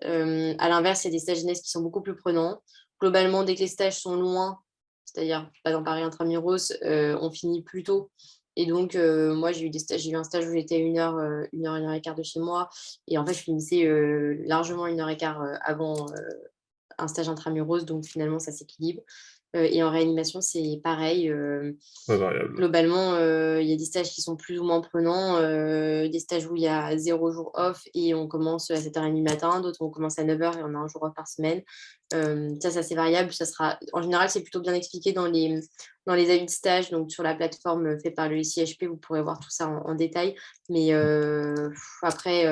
À l'inverse, il y a des stages d'ANEST qui sont beaucoup plus prenants. Globalement, dès que les stages sont loin, c'est-à-dire pas dans Paris intramuros, on finit plus tôt. Et donc, moi, j'ai eu un stage où j'étais à 1 heure et quart de chez moi. Et en fait, je finissais largement 1 heure et quart avant un stage intramuros. Donc, finalement, ça s'équilibre. Et en réanimation, c'est pareil. Pas variable. Globalement, il y a des stages qui sont plus ou moins prenants, des stages où il y a 0 jour off et on commence à 7h30 du matin, d'autres où on commence à 9h et on a un jour off par semaine. Ça c'est variable. En général, c'est plutôt bien expliqué dans les avis de stage, donc sur la plateforme faite par le ICHP, vous pourrez voir tout ça en détail. Mais après,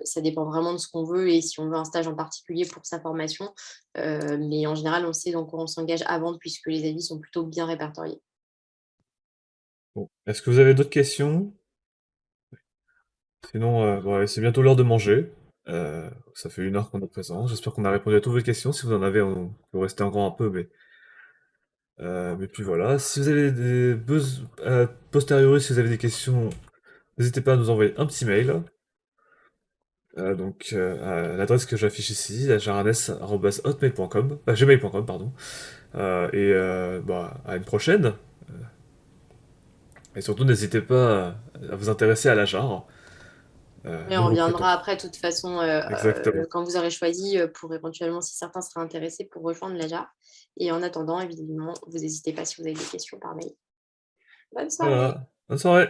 ça dépend vraiment de ce qu'on veut et si on veut un stage en particulier pour sa formation. Mais en général, on sait dans quoi on s'engage avant puisque les avis sont plutôt bien répertoriés. Bon. Est-ce que vous avez d'autres questions? Sinon, ouais, c'est bientôt l'heure de manger. Ça fait 1 heure qu'on est présent. J'espère qu'on a répondu à toutes vos questions. Si vous en avez, on peut rester encore un peu, mais puis voilà. Si vous avez des besoins, posteriori, si vous avez des questions, n'hésitez pas à nous envoyer un petit mail. Donc, à l'adresse que j'affiche ici, à jaranes@hotmail.com, gmail.com, pardon. Bah, à une prochaine. Et surtout, n'hésitez pas à vous intéresser à la jarre. Et nous on reviendra recrutons. après, de toute façon, Exactement. quand vous aurez choisi, pour éventuellement, si certains seraient intéressés, pour rejoindre l'AJA. Et en attendant, évidemment, vous n'hésitez pas si vous avez des questions par mail. Bonne soirée. Voilà. Bonne soirée.